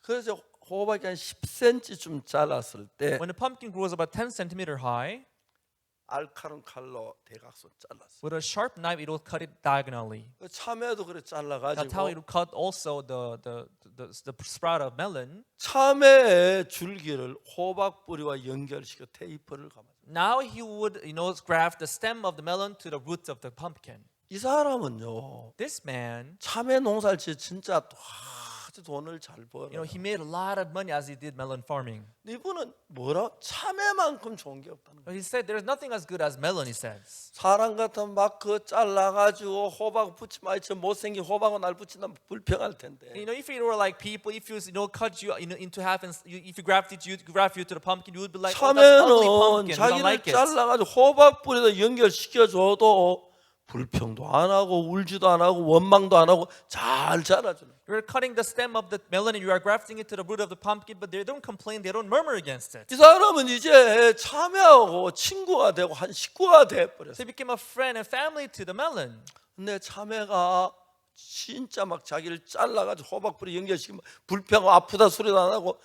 그래서 호박이 한 10cm쯤 잘랐을 때 When the pumpkin grows about 10 centimeter high, 알카른 칼로 대각선 잘랐어요. with a sharp knife, it will cut it diagonally. 참외도 그래 That's how it 잘라가지고 will cut also the sprout of melon. 참외의 줄기를 호박 뿌리와 연결시켜 테이프를 감아요. Now he would, graft the stem of the melon to the roots of the pumpkin. 이 사람은요 This man, 참외 농사를 지어 진짜 아주 돈을 잘 벌어요. he made a lot of money as he did melon farming. 이분은 뭐라 참외만큼 좋은 게 없다는 거예요. But he said there's nothing as good as melon, he says. 사람 같으면 막 그 잘라가지고 호박 붙이면 저 못생긴 호박은 날 붙인다면 불평할 텐데. If it were like people, if you cut you into half and if you graft you to the pumpkin, you would be like, oh, that's ugly 참외는 pumpkin. We don't 자기를 like it. 잘라가지고 호박 뿌리에다 연결시켜줘도 불평도 안 하고 울지도 안 하고 원망도 안 하고 잘 자라주는. You're cutting the stem of the melon and you are grafting it to the root of the pumpkin, but they don't complain, they don't murmur against it. 이 사람은 이제 참외하고 친구가 되고 한 식구가 돼 버렸어. So he became a friend and family to the melon. 근데 참외가 진짜 막 자기를 잘라가지고 호박뿌리 연결시키면 불평하고 아프다 소리도 안 하고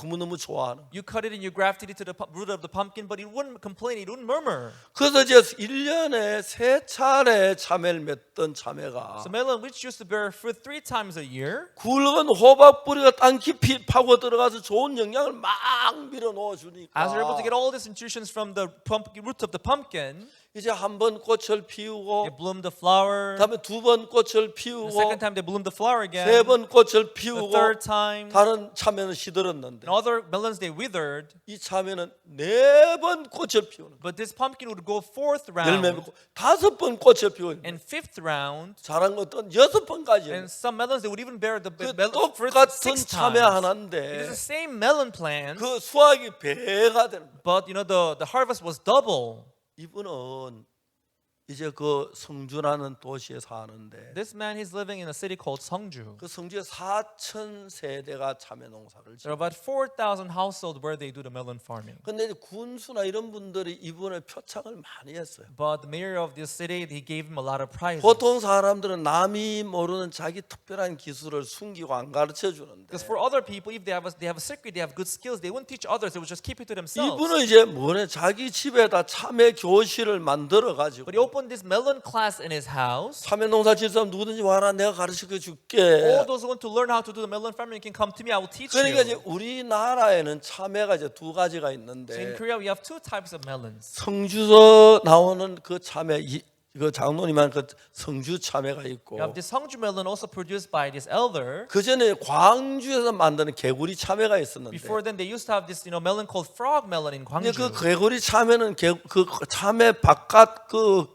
너무너무 좋아하는. You cut it and you grafted it to the root of the pumpkin, but it wouldn't complain, it wouldn't murmur. 그래서 이제 1년에 3차례 참외를 맺던 참외가 So melon, which used to bear fruit 3 times a year, 굵은 호박뿌리가 땅 깊이 파고 들어가서 좋은 영양을 막 밀어 넣어 주니까 as they're able to get all these nutrients from the pumpkin, root of the pumpkin, 이제 한 번 꽃을 they 피우고 bloom the flower. 다음에 두 번 꽃을 The 피우고 second time they bloom the flower 세 again. 번 꽃을 The 피우고 third time, 다른 참외는 시들었는데 and other melons they withered. 이 참외는 4번 꽃을 피우는 거예요. But this pumpkin would go 4th 열매 round 맺고 5번 꽃을 피우는 거예요. and 5th round. 자란 것도 6번까지. And some melons they would even bear the 그 fruit 똑같은 6 참외 times. It is 하나인데 the same melon plant, 그 수확이 배가 되는 거예요. but you know the harvest was double. 이분은 이제 그 성주라는 도시에 사는데 This man, he's living in a city called Seongju. 그 성주에 4천 세대가 참외 농사를 There are 지어. about 4,000 households where they do the melon farming. 근데 이제 군수나 이런 분들이 이분의 표창을 많이 했어요. But the mayor of this city, he gave him a lot of prizes. 보통 사람들은 남이 모르는 자기 특별한 기술을 숨기고 안 가르쳐 주는데 Because for other people, if they have a secret, they have good skills, they wouldn't teach others. They would just keep it to themselves. 이분은 이제 뭐래 자기 집에다 참외 교실을 만들어 가지고 But he opened this melon class in his house. 참외 농사 질 사람 누구든지 와라 내가 가르쳐 줄게. All those who want to learn how to do the melon farming can come to me. I will teach 그러니까 이제 you. 우리나라에는 참외가 이제 두 가지가 So in 있는데 Korea, we have 2 types of melons. 성주서 나오는 그 참외 그 장로님한 그 성주 참외가 있고 You have this Seongju melon also produced by this elder. 그 전에 광주에서 만드는 개구리 참외가 있었는데 Before then, they used to have this melon called frog melon in 근데 그 Gwangju. 개구리 참외는 그 참외 바깥 그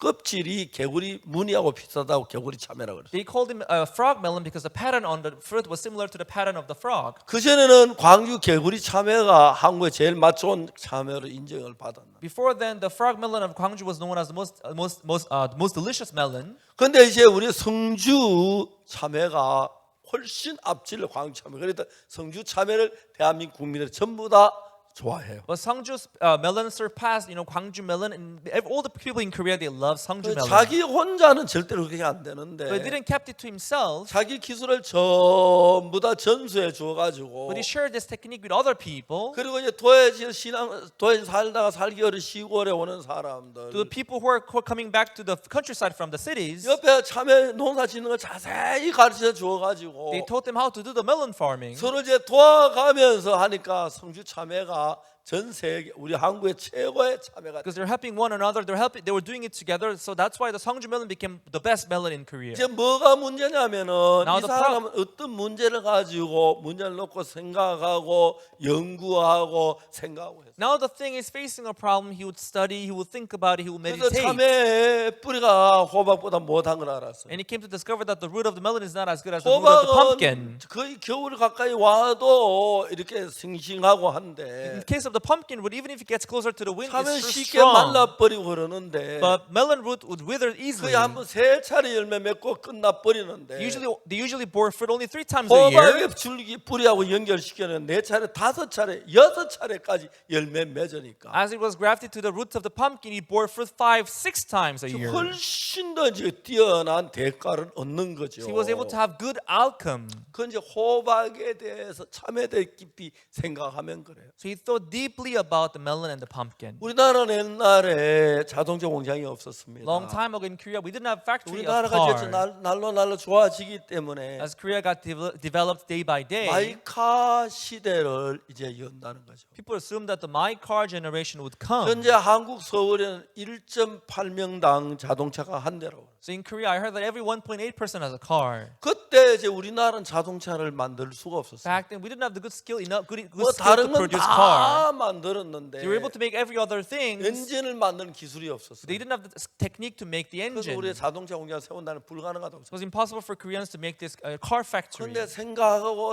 껍질이 개구리 무늬하고 비슷하다고 개구리 참외라고 그랬어요. They called him a frog melon because the pattern on the fruit was similar to the pattern of the frog. 그 전에는 광주 개구리 참외가 한국에 제일 맛 좋은 참외로 인정을 받았나. Before then, the frog melon of Gwangju was known as the most delicious melon. 근데 이제 우리 성주 참외가 훨씬 앞질러 광주 참외. 그러니까 성주 참외를 대한민국 국민들이 전부 다 좋아해요. But Seongju's melon surpassed, Gwangju melon, and all the people in Korea they love Seongju melon. 자기 혼자는 절대로 그렇게 안 But he 되는데 didn't kept it to himself. 자기 기술을 전부 다 전수해 주어가지고 But he shared this technique with other people. 그리고 이제 도에 살다가 살기 어려운 시골에 오는 사람들 To the people who are coming back to the countryside from the cities, 옆에 참외 농사 짓는 걸 자세히 가르쳐 주어가지고 they taught them how to do the melon farming. 서로 이제 도와가면서 하니까 성주 참외가 전 세계 우리 한국의 최고의 참외가 Because they're helping one another, they were doing it together. So that's why the Seongju melon became the best melon in Korea. 이제 뭐가 문제냐면은 Now 이 the 사람은 어떤 문제를 가지고 문제를 놓고 생각하고 연구하고 생각하고 했어요. Now the thing is facing a problem, he would study, he would think about it, he would 그래서 meditate. 참외 뿌리가 호박보다 못한 걸 알았어요. And he came to discover that the root of the melon is not as good as the root of the pumpkin. 호박은 거의 겨울 가까이 와도 이렇게 싱싱하고 In 한데 case of the pumpkin root, even if it gets closer to the wind, 참외 it's so 쉽게 strong. 말라버리고 그러는데 But melon root would wither easily. 거의 한번 3차례 열매 맺고 끝나버리는데 They usually bore fruit only 3 times a year. 호박의 줄기 뿌리하고 연결시켜는 4차례, 5차례, 6차례까지 열매 맺으니까 As it was grafted to the roots of the pumpkin, it bore fruit 5, 6 times a year. 훨씬 더 이제 뛰어난 대가를 얻는 거죠. He was able to have good outcome. 그 이제 호박에 대해서 참외에 대해 깊이 생각하면 그래요. So he thought deeply about the melon and the pumpkin. 우리나라는 옛날에 자동차 공장이 없었습니다. Long time ago in Korea, we didn't have factory of 우리나라가 이제 car. 날로 좋아지기 때문에 As Korea got developed day by day, 마이카 시대를 이제 연다는 거죠. people assumed that the my car generation would come. 현재 한국 서울에는 1.8명당 자동차가 한 대라고. So in Korea, I heard that every 1.8 person has a car. 그때 이제 우리나라는 자동차를 만들 수가 없었어요. Back then, we didn't have the good skill enough, good 뭐 skill to 다른 건 produce car. 다 만들었는데 They were able to make every other thing. 엔진을 만드는 기술이 없었어요. They didn't have the technique to make the 그래서 engine. 우리 It 자동차 공장 세운다는 불가능하다고. was impossible for Koreans to make this car factory. 그런데 생각하고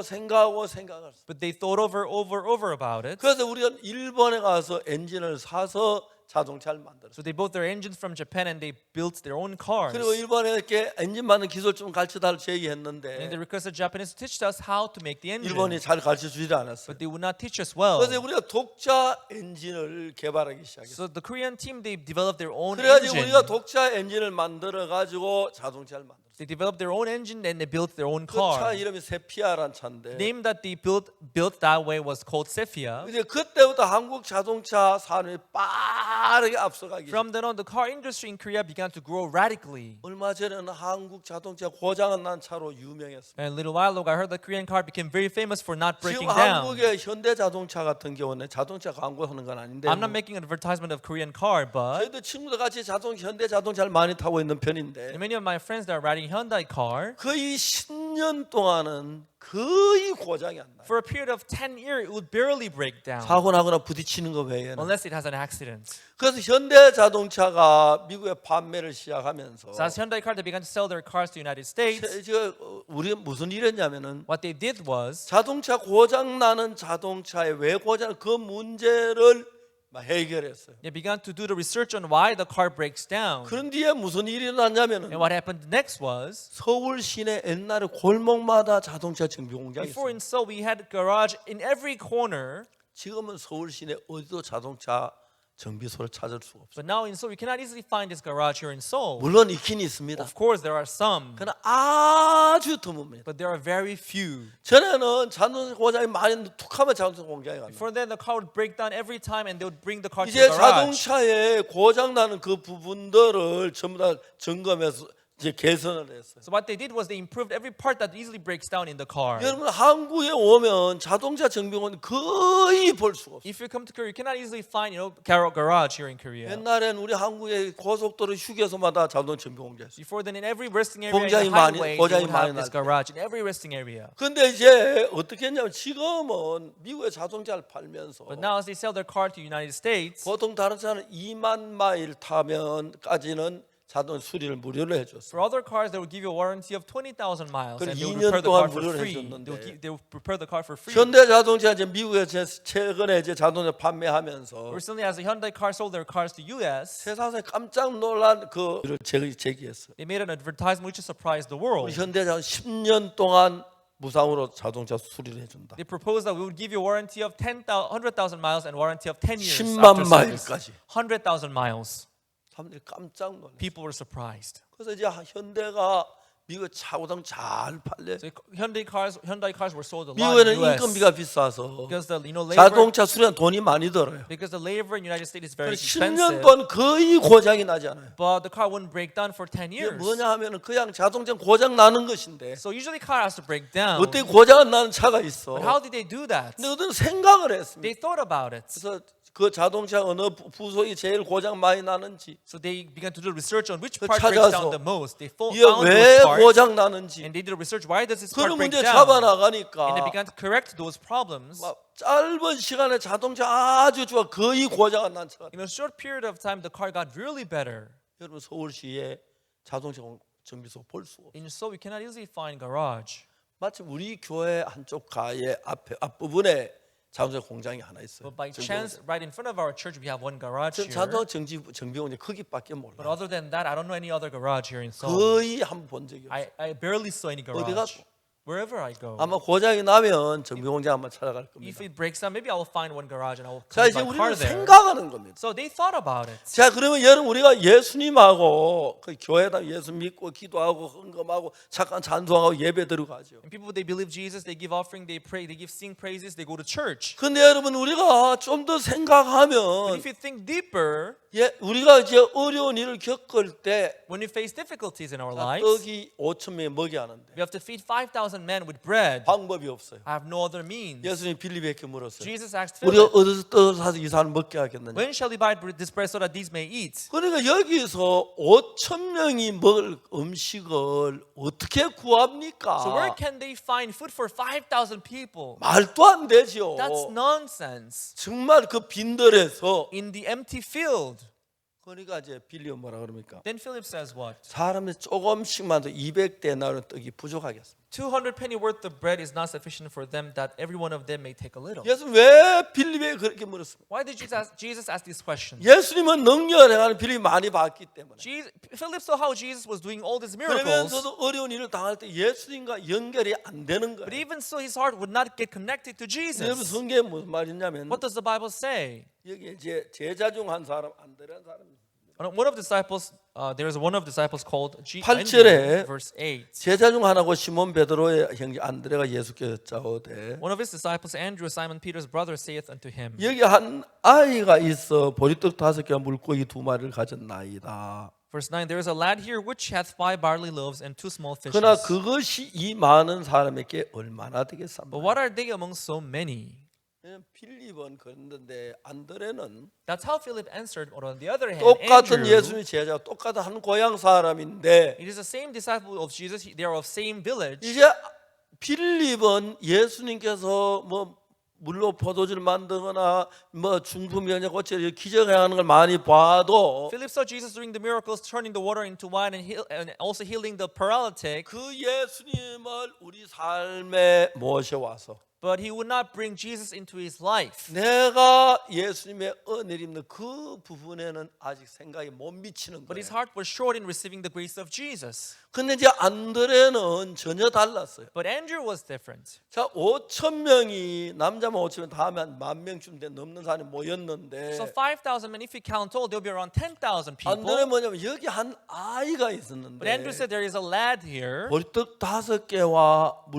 But they thought over about it. 그래서 우리가 일본에 가서 엔진을 사서 자동차를 만들었어요. So they bought their engines from Japan and they built their own cars. 그리고 일본에 이렇게 엔진 만드는 기술 좀 가르쳐달라고 And 제의했는데 they requested Japanese to teach us how to make the engine. 일본이 잘 가르쳐주지 않았어요. But they would not teach us well. 그래서 우리가 독자 엔진을 개발하기 시작했어요. So the Korean team, they developed their own 그래가지고 engine. 우리가 독자 엔진을 만들어 가지고 자동차를 만들었어요. They developed their own engine and they built their own 그 차 car. 이름이 세피아란 차인데 The name that they built that way was called Sephia. 이제 그때부터 한국 자동차 산업이 빠르게 앞서가기 From then on, the car industry in Korea began to grow radically. 얼마 전에는 한국 자동차 고장은 난 차로 유명했습니다. And a little while ago, I heard the Korean car became very famous for not 지금 breaking down. 한국의 현대자동차 같은 경우는 자동차 광고하는 건 아닌데 I'm not making an advertisement of Korean car, but 저희도 친구들 같이 현대자동차를 많이 타고 있는 편인데 many of my friends that are riding Hyundai car, 거의 10년 동안은 거의 고장이 안 나요. for a period of 10 years, it would barely break down 사고 나거나 부딪히는 거 외에는. unless it has an accident. 그래서 현대자동차가 미국에 판매를 시작하면서 So as Hyundai car, they began to sell their cars to the United States. 우리 무슨 일이었냐면은 What they did was 자동차 고장 나는 자동차에 왜 고장 그 문제를 해결했어요. they began to do the research on why the car breaks down. 그런 뒤에 무슨 일이 일어났냐면은 And what happened next was, 서울 시내 옛날에 골목마다 자동차 정비 공장이 before 있어요. in Seoul, we had a garage in every corner. 지금은 서울 시내 어디도 자동차 정비소를 찾을 수가 없어요. But now in Seoul, you cannot easily find this garage here in Seoul. 물론 있긴 있습니다. Of course, there are some, 그러나 아주 드뭅니다. but there are very few. 전에는 자동차 고장이 많이 툭하면 자동차 공장에 갑니다. Before then, the car would break down every time, and they would bring the car to 이제 the garage. 자동차에 고장 나는 그 부분들을 전부 다 점검해서 이제 개선을 했어요. So what they did was they improved every part that easily breaks down in the car. 여러분 한국에 오면 자동차 정비원 거의 볼 수가 없어요. If you come to Korea, you cannot easily find, garage here in Korea. 옛날엔 우리 한국의 고속도로 휴게소마다 자동차 정비 공장이었어요. Before then, in every resting area 공장이 in the 많이- highway, they 고장이 would 많이 have this 날 때. garage in every resting area. 근데 이제 어떻게 했냐면 지금은 미국의 자동차를 팔면서 But now, as they sell their car to the United States, 보통 다른 차는 2만 마일 타면까지는 자동 수리를 무료로 for 해줬어요. other cars, they would give you a warranty of 20,000 miles, 그걸 and they would 2년 repair the 동안 car for 무료로 free. 해줬는데 They would repair the car for free. 현대자동차 이제 미국에 최근에 이제 자동차 판매하면서 Recently, as the Hyundai car sold their cars to US, 세상에 깜짝 놀란 그를 제기했어요. they made an advertisement which surprised the world. 우리 현대자동 10년 동안 무상으로 자동차 수리를 해준다. They proposed that we would give you a warranty of 100,000 miles and warranty of 10 years 10만 after 마일까지. service. 100,000 miles. 사람들이 깜짝 놀랐어요. People were surprised. 그래서 이제 현대가 미국 차고당 잘 팔려. So Hyundai cars were sold a lot in 미국에는 the US 인건비가 비싸서 because the labor 자동차 수리한 돈이 많이 들어요. because the labor in the United States is very 10년 expensive. 동안 거의 고장이 나지 않아요. But the car wouldn't break down for 10 이게 years. 뭐냐 하면은 그냥 자동차 고장 나는 것인데 So usually car has to break down. 어떻게 고장 안 나는 차가 있어. But how did they do that? 근데 어떤 생각을 했습니다. They thought about it. 그래서 그 자동차 어느 부속이 제일 고장 많이 나는지 So they began to do research on which 그 part breaks down 찾아서 the most. They found 이게 those 왜 parts 고장 나는지 and they did a research. Why does this part 그런 break 문제 down? 잡아 And they 나가니까 began to correct those problems. 막 짧은 시간에 자동차 아주 좋아 거의 고장 안 난 차가. In a short period of time, the car got really better. 여러분 서울시에 자동차 정비소 볼 수가 없어요. In Seoul, we cannot easily find garage. 마침 우리 교회 한쪽 가의 앞부분에 자동차 공장이 하나 있어요. But by chance, right in front of our church, we have one garage here. 자동차 정비 공장 거기밖에 But 몰라. other than that, I don't know any other garage here in Seoul. 거의 한 번 본 적이 없어요. I barely saw any 어디 garage. 가도. Wherever I go. 아마 고장이 나면 정비 공장 한번 찾아갈 겁니다. If it breaks down, maybe I will find one garage and I will 자 put 이제 my car 우리는 there. 생각하는 겁니다. So they thought about it. 자 그러면 여러분 우리가 예수님하고 그 교회다 예수 믿고 기도하고 헌금하고 잠깐 찬송하고 예배 드리고하죠. And people, they believe Jesus, they give offering, they pray, they give sing praises, they go to church. 근데 여러분 우리가 좀 더 But 생각하면 if you think deeper, 우리가 이제 어려운 일을 겪을 때 when we face difficulties in our lives, 떡이 5천 명이 먹이 하는데 we have to feed 5,000 men with bread. 방법이 없어요. I have no other means. 예수님 빌립에게 물었어요. Jesus asked 우리가 Philip, 어디서 떡을 사서 이 사람 먹게 하겠느냐. when shall we buy this bread so that these may eat? 그러니까 여기서 5천 명이 먹을 음식을 어떻게 구합니까? So where can they find food for 5,000 people? 말도 안 되죠. That's nonsense. 정말 그 빈들에서 In the empty field. 그러니까 이제 빌리엄 뭐라 그럽니까? Then Philip says what? 사람이 조금씩만 더 200대 나는 떡이 부족하겠습니다. 200 penny worth of bread is not sufficient for them, that every one of them may take a little. 예수 왜 빌립에 그렇게 물었습니까? Why did Jesus ask these questions? 예수님은 능력을 행하는 빌립이 많이 봤기 때문에. Philip saw how Jesus was doing all these miracles. 그러면서도 어려운 일을 당할 때 예수님과 연결이 안 되는 But 거예요. even so, his heart would not get connected to 여러분 Jesus. 성경에 무슨 말이냐면 What does the Bible say? 여기 이제 제자 중 한 사람 안드레한 사람이 One of the disciples, there is one of the disciples called 팔 Andrew, 절에 verse 8. 제자 중 하나고 시몬 베드로의 형제 안드레가 예수께 여짜오되 One of his disciples, Andrew, Simon Peter's brother, saith unto him. 여기 한 아이가 있어 보리떡 5개와 물고기 2마리를 가졌나이다. Verse 9, there is a lad here which hath 5 barley loaves and 2 small fishes. 그러나 그것이 이 많은 사람에게 얼마나 되겠습니까? But what are they among so many? 필립은 그랬는데 안드레는 That's how Philip answered. But on the other hand, 똑같은 Andrew, 예수님의 제자, 똑같은 한 고향 사람인데 it is the same disciple of Jesus. They are of same village. 이제 필립은 예수님께서 뭐 물로 포도주를 만들거나 뭐 중풍 병자 고쳐 기적하는 걸 많이 봐도 Philip saw Jesus doing the miracles, turning the water into wine and also healing the paralytic. 그 예수님을 우리 삶에 모셔와서 But he would not bring Jesus into his life. 내가 예수님의 은혜를 입는 그 부분에는 아직 생각이 못 미치는 But his 거예요. heart was short in receiving the grace of Jesus. 근데 이제 안드레는 전혀 달랐어요. But Andrew was different. 자, 5천 명이 남자만 5천 명 다 하면 10,000쯤 넘는 사람이 모였는데 So 5,000 men, if you count all, there'll be around 10,000 안드레는 people. 뭐냐면 여기 한 아이가 But 있었는데 Andrew said there is a lad here. 보리떡 5개와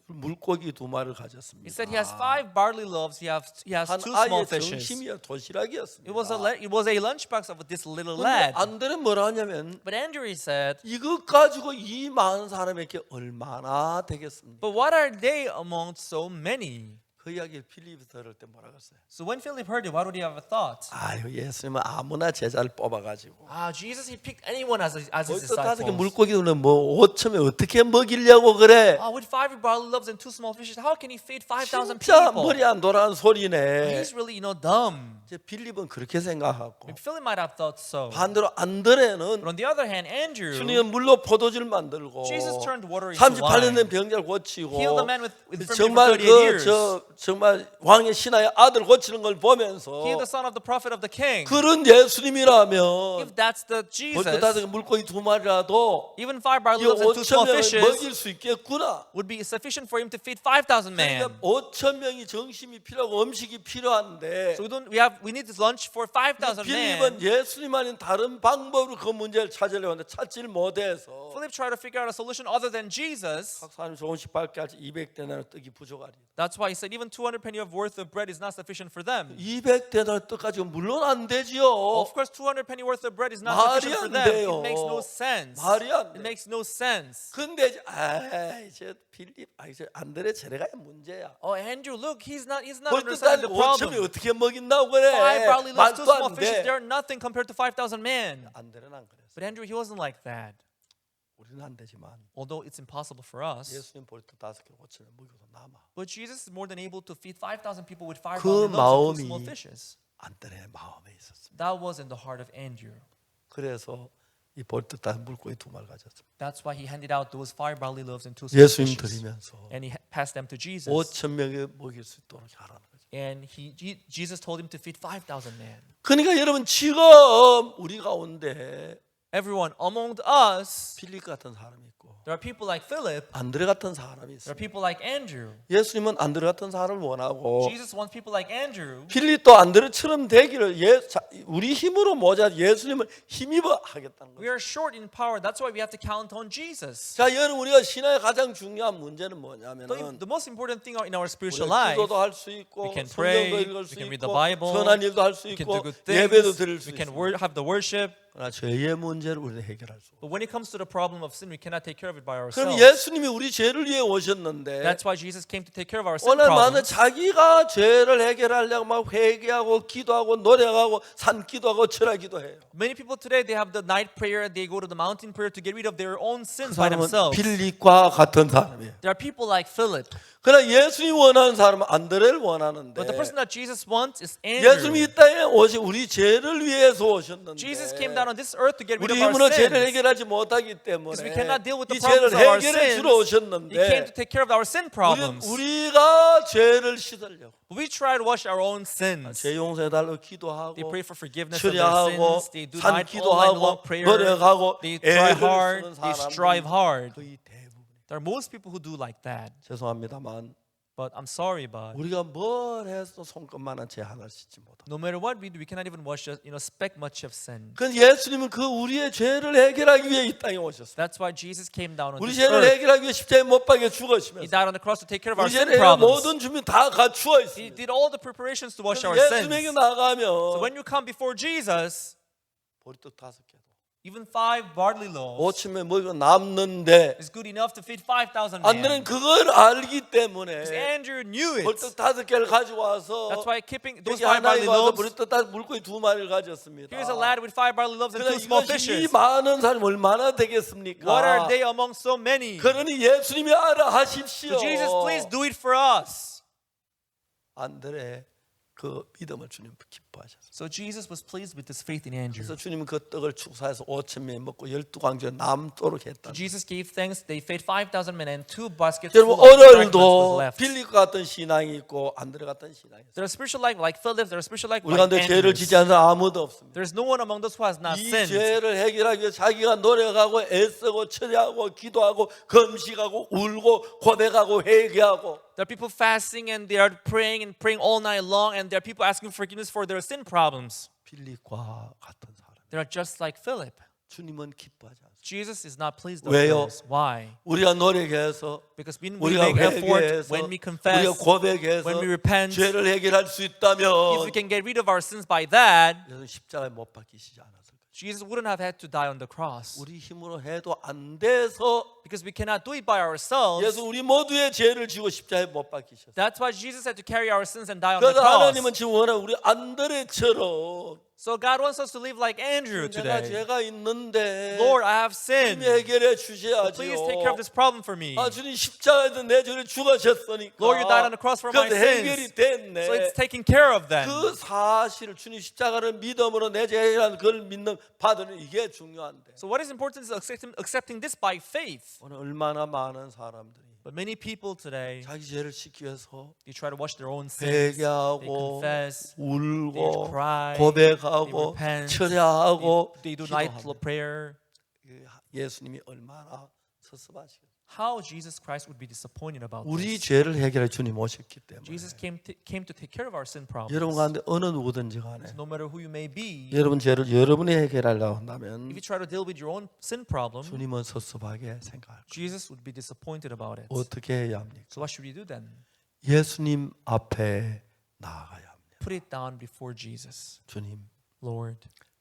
물고기 2마리를 가졌습니다. He said he has 5 barley loaves. He has 한 2 small 아이의 fishes. 정심이야 도시락이었습니다. It was a lunchbox of this little 근데 lad. 안드레는 뭐라 하냐면 But Andrew said, 이것 가지고 이 많은 사람에게 얼마나 되겠습니까? but what are they among so many? 그 이야기를 필립이 들을 때 뭐라 그랬어요? So when Philip heard it, what would he have a thought? 아유 예수님은 아무나 제자를 뽑아가지고 Jesus, he picked anyone as his 보리떡 5개 disciples. 물고기는 뭐 5천에 어떻게 먹이려고 그래? With 5 barley loaves and 2 small fishes, how can he feed 5,000 진짜 people? 머리 안 돌아가는 소리네. He's really, dumb. 이제 필립은 그렇게 생각하고 Philip might have thought so. 반대로 안드레는 But on the other hand, Andrew, 주님은 물로 포도주를 만들고 Jesus turned water into 38년 된 wine. 병자를 고치고 Healed the man with infirmity 정말 for 38 years. 정말 왕의 신하의 아들 고치는 걸 보면서 Healed the son of the prophet of the king. 그런 예수님이라면 If that's the 벌써 다섯 개 Jesus, 물고기 2마리라도 even 5 barley 이 loaves and 2 small 5천 명을 fishes 먹일 수 있겠구나. would be sufficient for him to feed 5,000 men. 그러니까 5천 명이 정심이 필요하고 음식이 필요한데 So we need this lunch for 5,000 men. 필립은 예수님 아닌 다른 방법으로 그 문제를 찾으려고 하는데 찾지를 못해서 Philip tried to figure out a solution other than Jesus. 각 사람이 조금씩 받게 할지 200데나리 떡이 부족하리. That's why he said even 200 penny of worth of bread is not sufficient for them. 200데나리 떡 가지고 물론 안 되지요. Of course, 200 penny worth of bread is not 말이 sufficient for 안 them. 돼요. It makes no sense. 말이 안 It 돼. makes no sense. 근데 저 필립, 저 안드레 제레가 문제야. Oh, Andrew, look, he's not 벌떡 understanding 달리고 the 5천이 problem. 어떻게 먹인다고 그래? 5 barley loaves, 2 말도 small 안 fishes, 돼. they're nothing compared to 5,000 men. 안드레는 안 그랬어. But Andrew, he wasn't like that. 우리는 안 되지만 Although it's impossible for us. 예수님 보리떡 5개 5천을 먹여도 남아. But Jesus is more than able to feed 5,000 people with 5 그 barley loaves and 2 마음이 small fishes. 안드레의 마음에 있었습니다. That was in the heart of Andrew. 그래서 이 보리떡 다 물고기 2마리 가졌습니다. That's why he handed out those 5 barley loaves and 2 small 예수님 fishes. 드리면서 And he passed them to Jesus. 5천 명에 먹일 수 있도록 하라는 거죠. And Jesus told him to feed 5,000 men. 그러니까 여러분 지금 우리 가운데 Everyone among us, 필립 같은 사람이 있고 there are people like Philip, 안드레 같은 사람이 there are 있어요. people like Andrew. 예수님은 안드레 같은 사람을 원하고 Jesus wants people like Andrew. 필립도 안드레처럼 되기를 우리 힘으로 모자 예수님을 힘입어 하겠다는 We 거죠. are short in power. That's why we have to count on Jesus. 자, 여러분 우리가 신앙의 가장 중요한 문제는 뭐냐면은 The most important thing in our spiritual 우리가 life, 기도도 할 수 있고 we can 성경도 pray, 읽을 수 we can read 있고 the Bible, 선한 일도 할 수 we can 있고 do good things, 예배도 드릴 수 we can 있습니다. have the worship. 그러나 죄의 문제를 우리는 해결할 수 없어요. But when it comes to the problem of sin, we cannot take care of it by 그럼 ourselves. 예수님이 우리 죄를 위해 오셨는데 That's why Jesus came to take care of our sin 오늘 많은 problems. 자기가 죄를 해결하려고 막 회개하고 기도하고 노력하고 산기도하고 철학기도해요. Many people today, they have the night prayer, they go to the mountain prayer to get rid of their own 그 sins by 사람은 themselves. 빌립과 같은 사람이에요. There are people like Philip. 그러나 예수님이 원하는 사람은 안드레를 원하는데 But the person that Jesus wants is Andrew. 예수님이 이 땅에 오신 우리 죄를 위해서 오셨는데 Jesus came down on this earth to get rid 우리 of our 힘으로 죄를 sins. 해결하지 못하기 때문에 Because we cannot deal with the 이 죄를 problems of our 해결해 sins. 주러 He came 오셨는데 to take care of our sin problems. 우리가 죄를 씻으려고 We try to wash our own sins. 죄 용서해달라고 기도하고 They pray for forgiveness of their 철야하고 sins. They do 산 night, all night long 기도하고 prayer. 노력하고 They try 애를 hard. 쓰는 They strive 사람들이 hard. 거의 대부분 There are most people who do like that. 죄송합니다만 But I'm sorry, but 우리가 뭘 해도 손끝만한 죄 하나를 씻지 못합니다. no matter what we do, we cannot even wash speck much of sin. 그 예수님은 그 우리의 죄를 해결하기 위해 이 땅에 오셨습니다. That's why Jesus came down on 우리 this 죄를 earth. 해결하기 위해 십자가에 못 박혀 He 죽으시면서 died on the cross to take care of our 우리 sin 죄를 해결 problems. 모든 준비 다 갖추어 He 있습니다. did all the preparations to wash our 예수님에게 sins. 나가면 So when you come before Jesus, 보리떡 5개도 even 5 barley loaves 5쯤에 먹이고 남는데 is good enough to feed 5,000 안드레는 men. 그걸 알기 때문에 Because Andrew knew it. 보리떡 5개를 가지고 와서 That's why keeping those 여기 5 barley 하나님 와서 loaves. 보리떡 다 물고기 2마리를 가졌습니다. Here's a lad with 5 barley loaves and 그러나 2 small 이것이 이 fishes. 많은 사람이 얼마나 되겠습니까? What are they among so many? 그러니 예수님이 알아 하십시오. So Jesus, please do it for us. 안드레 그 믿음을 주님 기뻐하셨어요. So Jesus was pleased with this faith in Andrew. 그래서 주님은 그 떡을 축사해서 5,000명이 먹고 12광주에 남도록 했다. Jesus gave thanks. They fed 5,000 men and 2 baskets 여러분 full of fragments was 오늘도 left. 빌립 같은 신앙이 있고 안드레 같은 신앙이 있어요. There are spiritual like Philip. There are spiritual like 우리 가운데 죄를 Andrews. 짓지 않는 사람 아무도 없습니다. There is no one among those who has not 이 sinned. 죄를 해결하기 위해 자기가 노력하고 애쓰고 철야하고 기도하고 금식하고 울고 고백하고 회개하고 There are people fasting and they are praying and praying all night long, and there are people asking forgiveness for their sin problems. 빌립과 같은 사람. They are just like Philip. 주님은 기뻐하지 않습니다. Jesus is not pleased with 왜요? those. Why? 우리가 노력해서 Because when we 우리가 make effort, 회개해서 when we confess, 우리가 고백해서 when we repent, 죄를 해결할 수 if 있다면 we can get rid of our sins by that, 예수는 십자가에 못 박히시지 않았을 거예요. Jesus wouldn't have had to die on the cross. 우리 힘으로 해도 안 돼서 Because we cannot do it by ourselves. 예수 우리 모두의 죄를 지고 십자가에 못 박히셨어요. That's why Jesus had to carry our sins and die on the 그래서 하나님은 cross. 지금 원하는 우리 안드레처럼 So God wants us to live like Andrew 내가 today. 죄가 있는데 Lord, I have sinned. 주님이 해결해 주셔야지요. Please take care of this problem for me. 아 주님 십자가에서 내 죄를 죽으셨으니까 Lord, you died on the cross for my 그래서 해결이 sins. 됐네. So it's taken care of then. 그 사실을 주님 십자가를 믿음으로 내 죄라는 그걸 믿는 받는 이게 중요한데 So what is important is accepting this by faith. 오늘 얼마나 많은 사람들이 But many people today, 자기 죄를 씻기 위해서 they try to wash their own sins. They 회개하고 confess. 울고 they cry, 고백하고 they repent, 철야하고 They do night 기도합니다. prayer. 예수님이 얼마나 섭섭하시겠어요. How Jesus Christ would be disappointed about 우리 this. 죄를 해결해 주님 오셨기 때문에 Jesus came to take care of our sin problems. 여러분 가운데 어느 누구든지 간에 No matter who you may be, 여러분 죄를 여러분이 해결하려고 한다면 if you try to deal with your own sin problem, 주님은 섭섭하게 생각할 거예요. Jesus would be disappointed about it. 어떻게 해야 합니까? So what should we do then? 예수님 앞에 나아가야 합니다. Put it down before Jesus. 주님 Lord,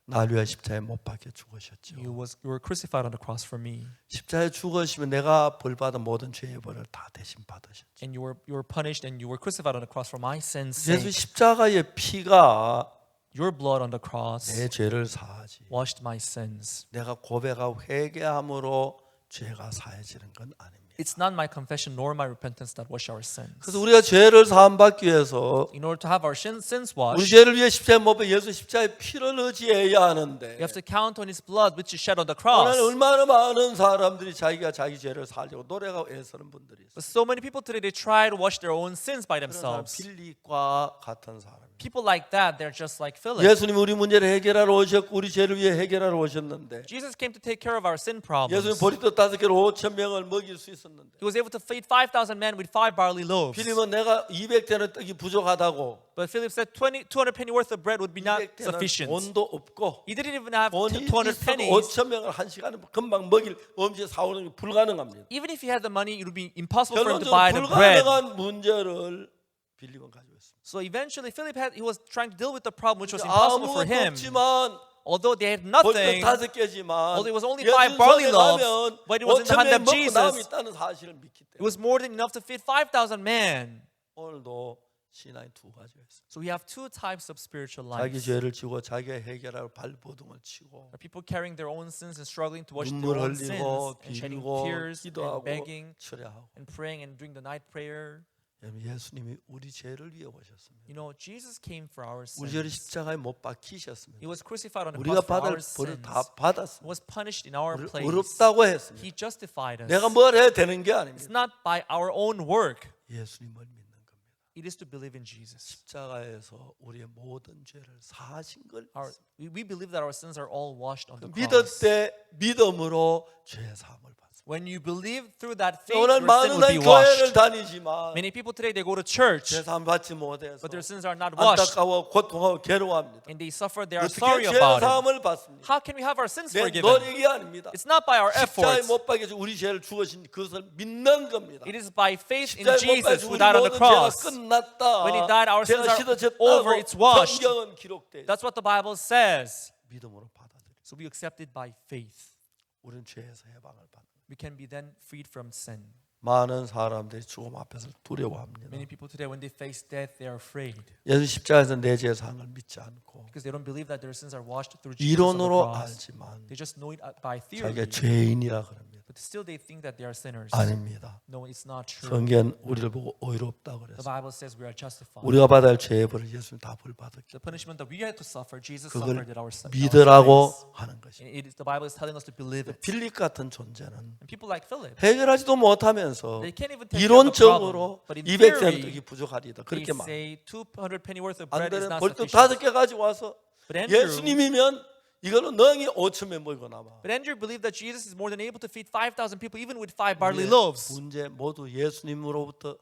날 위해 십자가에 못 박혀 죽으셨죠. you were crucified on the cross for me, 십자가에 죽으시면 내가 벌받은 모든 죄의 벌을 다 대신 받으셨죠. and you were punished, and you were crucified on the cross for my sins' 예수 sake. 십자가의 피가 Your blood on the cross 내 죄를 사하지. washed my sins. 내가 고백하고 회개함으로 죄가 사해지는 건 아닙니다. It's not my confession nor my repentance that wash our sins. 그래서 우리가 죄를 사함 받기 위해서 In order to have our sins 우리 washed, 죄를 위해 십자가에 못 박혀 예수 십자가에 피를 의지해야 하는데 you have to count on His blood which is shed on the 오늘 cross. 얼마나 많은 사람들이 자기가 자기 죄를 살려고 노력하고 애쓰는 분들이 있어요. But so many people today, they try to wash their own sins by 그런 사람 themselves. 빌립과 같은 사람. People like that, they're just like Philip. 예수님 우리 문제를 해결하러 오셨고 우리 죄를 위해 해결하러 오셨는데 Jesus came to take care of our sin problems. 예수님 보리떡 5개로 5,000명을 먹일 수 있었는데 He was able to feed 5,000 men with 5 barley loaves. 빌립은 내가 200대는 떡이 부족하다고 But Philip said 200 penny worth of bread would be not 200대는 sufficient. 돈도 없고 He didn't even have 돈이 200 있어도 pennies. 5,000명을 한 시간에 금방 먹일 음식 사오는 게 불가능합니다. Even if he had the money, it would be impossible for him to 결론적으로 buy the bread. 불가능한 문제를 빌립은 가지고 있습니다. So eventually, he was trying to deal with the problem which was impossible for 아무것도 him. 없지만 Although they had 보리떡 nothing, 5개지만 although it was only 예수님 5 barley 손에 loaves, 가면 but it was in the hand 5,000명 of 먹고 Jesus. 남이 있다는 사실을 믿기 it 때문에 was more than enough to feed 5,000 men. 오늘도 신앙이 두 가지가 있어요. So we have two types of spiritual 자기 lives. 죄를 지고 자기가 해결할 발버둥을 치고 Are people carrying their own sins and struggling to wash their 눈물 own 흘리고 sins and shedding 빌고 tears and 기도하고 begging 철야하고 and praying and doing the night prayer. 여러분, 예수님이 우리 죄를 위해 오셨습니다. You know, Jesus came for our 우리 죄를 sins. 십자가에 못 박히셨습니다. He was crucified on the 우리가 cross for 받을 our 벌을 sins. 다 He 받았습니다. was punished in our 우리를 place. 어렵다고 했습니다. He justified us. 내가 뭘 해야 되는 게 It's 아닙니다. not by our own work. 예수님을 믿는 겁니다. It is to believe in Jesus. 십자가에서 우리의 모든 죄를 사하신 걸 We believe that our sins are all washed on the 믿을 cross. 때 믿음으로 죄 사함을 받습니다. When you believe through that faith, 오늘 your sin 많은 will be 교회를 washed. 다니지만 Many people today, they go to church, 죄 사함 받지 못해서 but their sins are not washed. 안타까워 고통하고 괴로워합니다. And they suffer, they are 어떻게 sorry 죄 about it. 사함을 받습니다? How can we have our sins 내 forgiven? 노력이 아닙니다. It's not by our 십자가에 efforts. 못 박혀서 우리 죄를 죽으신 그것을 믿는 겁니다. It is by faith in 십자가에 못 박혀서 Jesus who 우리 died on the 모든 죄가 cross. 끝났다. When he died, our sins 죄가 are 씻어졌다고 over, it's washed. 성경은 기록돼 있어요. That's what the Bible says. 믿음으로 받아들여. So we accept it by faith. 우리는 죄에서 해방을 받는. We can be then freed from sin. 많은 사람들이 죽음 앞에서 두려워합니다. Many people today, when they face death, they are afraid 예수 십자가에서 내 죄 사함을 믿지 않고 because they don't believe that their sins are washed through Jesus on the 이론으로 cross. 알지만 They just know it by 자기가 theory, 죄인이라 그럽니다. but still they think that they are sinners. 아닙니다. No, it's not true. 성경 우리를 보고 의롭다 The 그래서 Bible says we are justified. 우리가 받아야 할 죄의 벌을 예수님 다 벌받았기 The punishment that we had to suffer, Jesus 그걸 suffered it ourselves. 믿으라고 하는 것입니다. The Bible is telling us to believe it. 빌립 같은 존재는 And people like Philip, 해결하지도 못하면서 they can't even take care of the problem. 이론적으로 But in 200cm theory, 부족하리다 they 그렇게 말. say 200 penny worth of bread is 안드레는 not 벌떡 sufficient. 5개 가지고 와서 But Andrew, 예수님이면 이걸로 능히 5천명 모이고 남아. but Andrew believed that Jesus is more than able to feed 5,000 people even with 5 barley 우리의 loaves. 문제 모두 예수님으로부터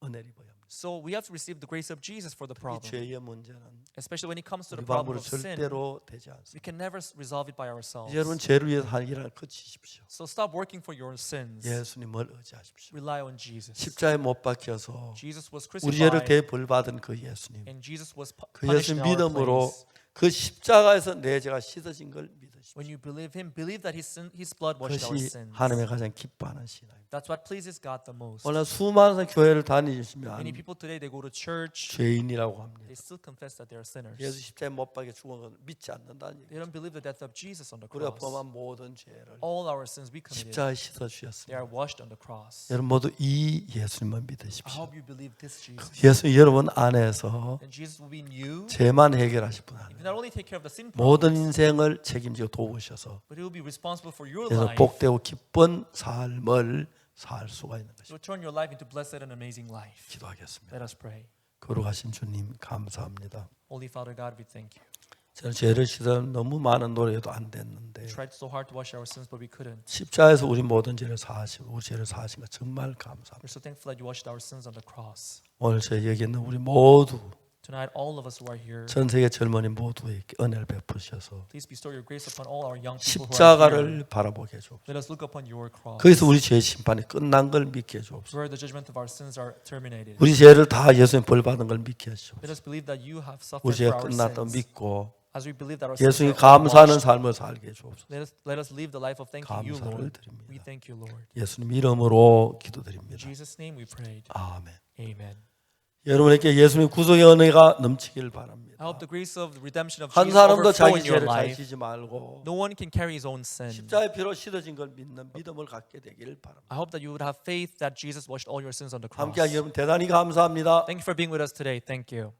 은혜를 입어야 합니다. So we have to receive the grace of Jesus for the 이 problem. 죄의 문제는 Especially when it comes to 우리 the problem 방법으로 of sin, 절대로 되지 않습니다. we can never resolve it by ourselves. 이제 여러분 죄를 위해서 하는 일을 그치십시오. So stop working for your sins. 예수님을 의지하십시오. Rely on Jesus. 십자가에 못 박혀서 Jesus was 우리 죄를 crucified 대벌 받은 그 예수님. and Jesus was 그 punished 예수 in our 믿음으로 place. 그 십자가에서 내 죄가 씻어진 걸 믿으십시오. When you believe Him, believe that His blood washed our 그것이 sins. 하나님의 가장 기뻐하는 신앙입니다. That's what pleases God the most. 오늘 수많은 교회를 다니시면 Many people today, they go to church, 죄인이라고 합니다. they still confess that they are sinners. 예수 십자가에 못 박혀 죽은 건 믿지 않는다는 They 얘기죠. don't believe the death of Jesus on the 우리가 cross. 범한 모든 죄를 All our sins we committed, 십자가에 씻어 they 주셨습니다. are washed on the cross. 여러분 모두 이 예수님을 I 믿으십시오. hope you believe this Jesus. 예수 여러분 안에서 And Jesus will be in you. 죄만 해결하실 분 He 아니에요. will not only take care of the sin 모든 problems, 인생을 책임지고 도우셔서 but He will be responsible for your 그래서 life. 복되고 기쁜 삶을 살 수가 있는 He will 것입니다. turn your life into blessed and amazing life. 기도하겠습니다. Let us pray. 거룩하신 주님 감사합니다. Holy Father God, we thank you. 저는 죄를 씻어 너무 많은 노력해도 안 됐는데 We tried so hard to wash our sins, but we couldn't. 십자가에서 우리 모든 죄를 사하시고 우리 죄를 사하신 것 정말 감사합니다. We're so thankful that you washed our sins on the cross. 오늘 저희 여기 있는 우리 모두 Tonight, all of us who are here, 전 세계 젊은이 모두에게 은혜를 베푸셔서 please bestow your grace upon all our young people who are here. 십자가를 바라보게 해주옵소서. Let us look upon your cross, 거기서 우리 죄의 심판이 끝난 걸 믿게 해주옵소서. where the judgment of our sins are terminated. 우리 죄를 다 예수님 벌 받은 걸 믿게 해주옵소서. Let us believe that you have 우리 suffered 죄가 for our 끝났다 sins. 믿고 As we believe that our sins 예수님 are all 감사하는 washed, 삶을 살게 해주옵소서. let us live the life of thanking you, 감사를 Lord. 드립니다. We thank you, Lord. 예수님 이름으로 In 기도드립니다. Jesus' name we prayed. 아멘. Amen. 여러분에게 예수님의 구속의 은혜가 넘치길 바랍니다. I hope the grace of the redemption of 한 Jesus 사람도 overflow 자기 in your 죄를 잘 life. 지지 말고 No one can carry his own sin. 십자가의 피로 씻어진 걸 믿는 믿음을 갖게 되길 바랍니다. I hope that you would have faith that Jesus washed all your sins on the cross. 함께하기 여러분 대단히 감사합니다. Thank you for being with us today. Thank you.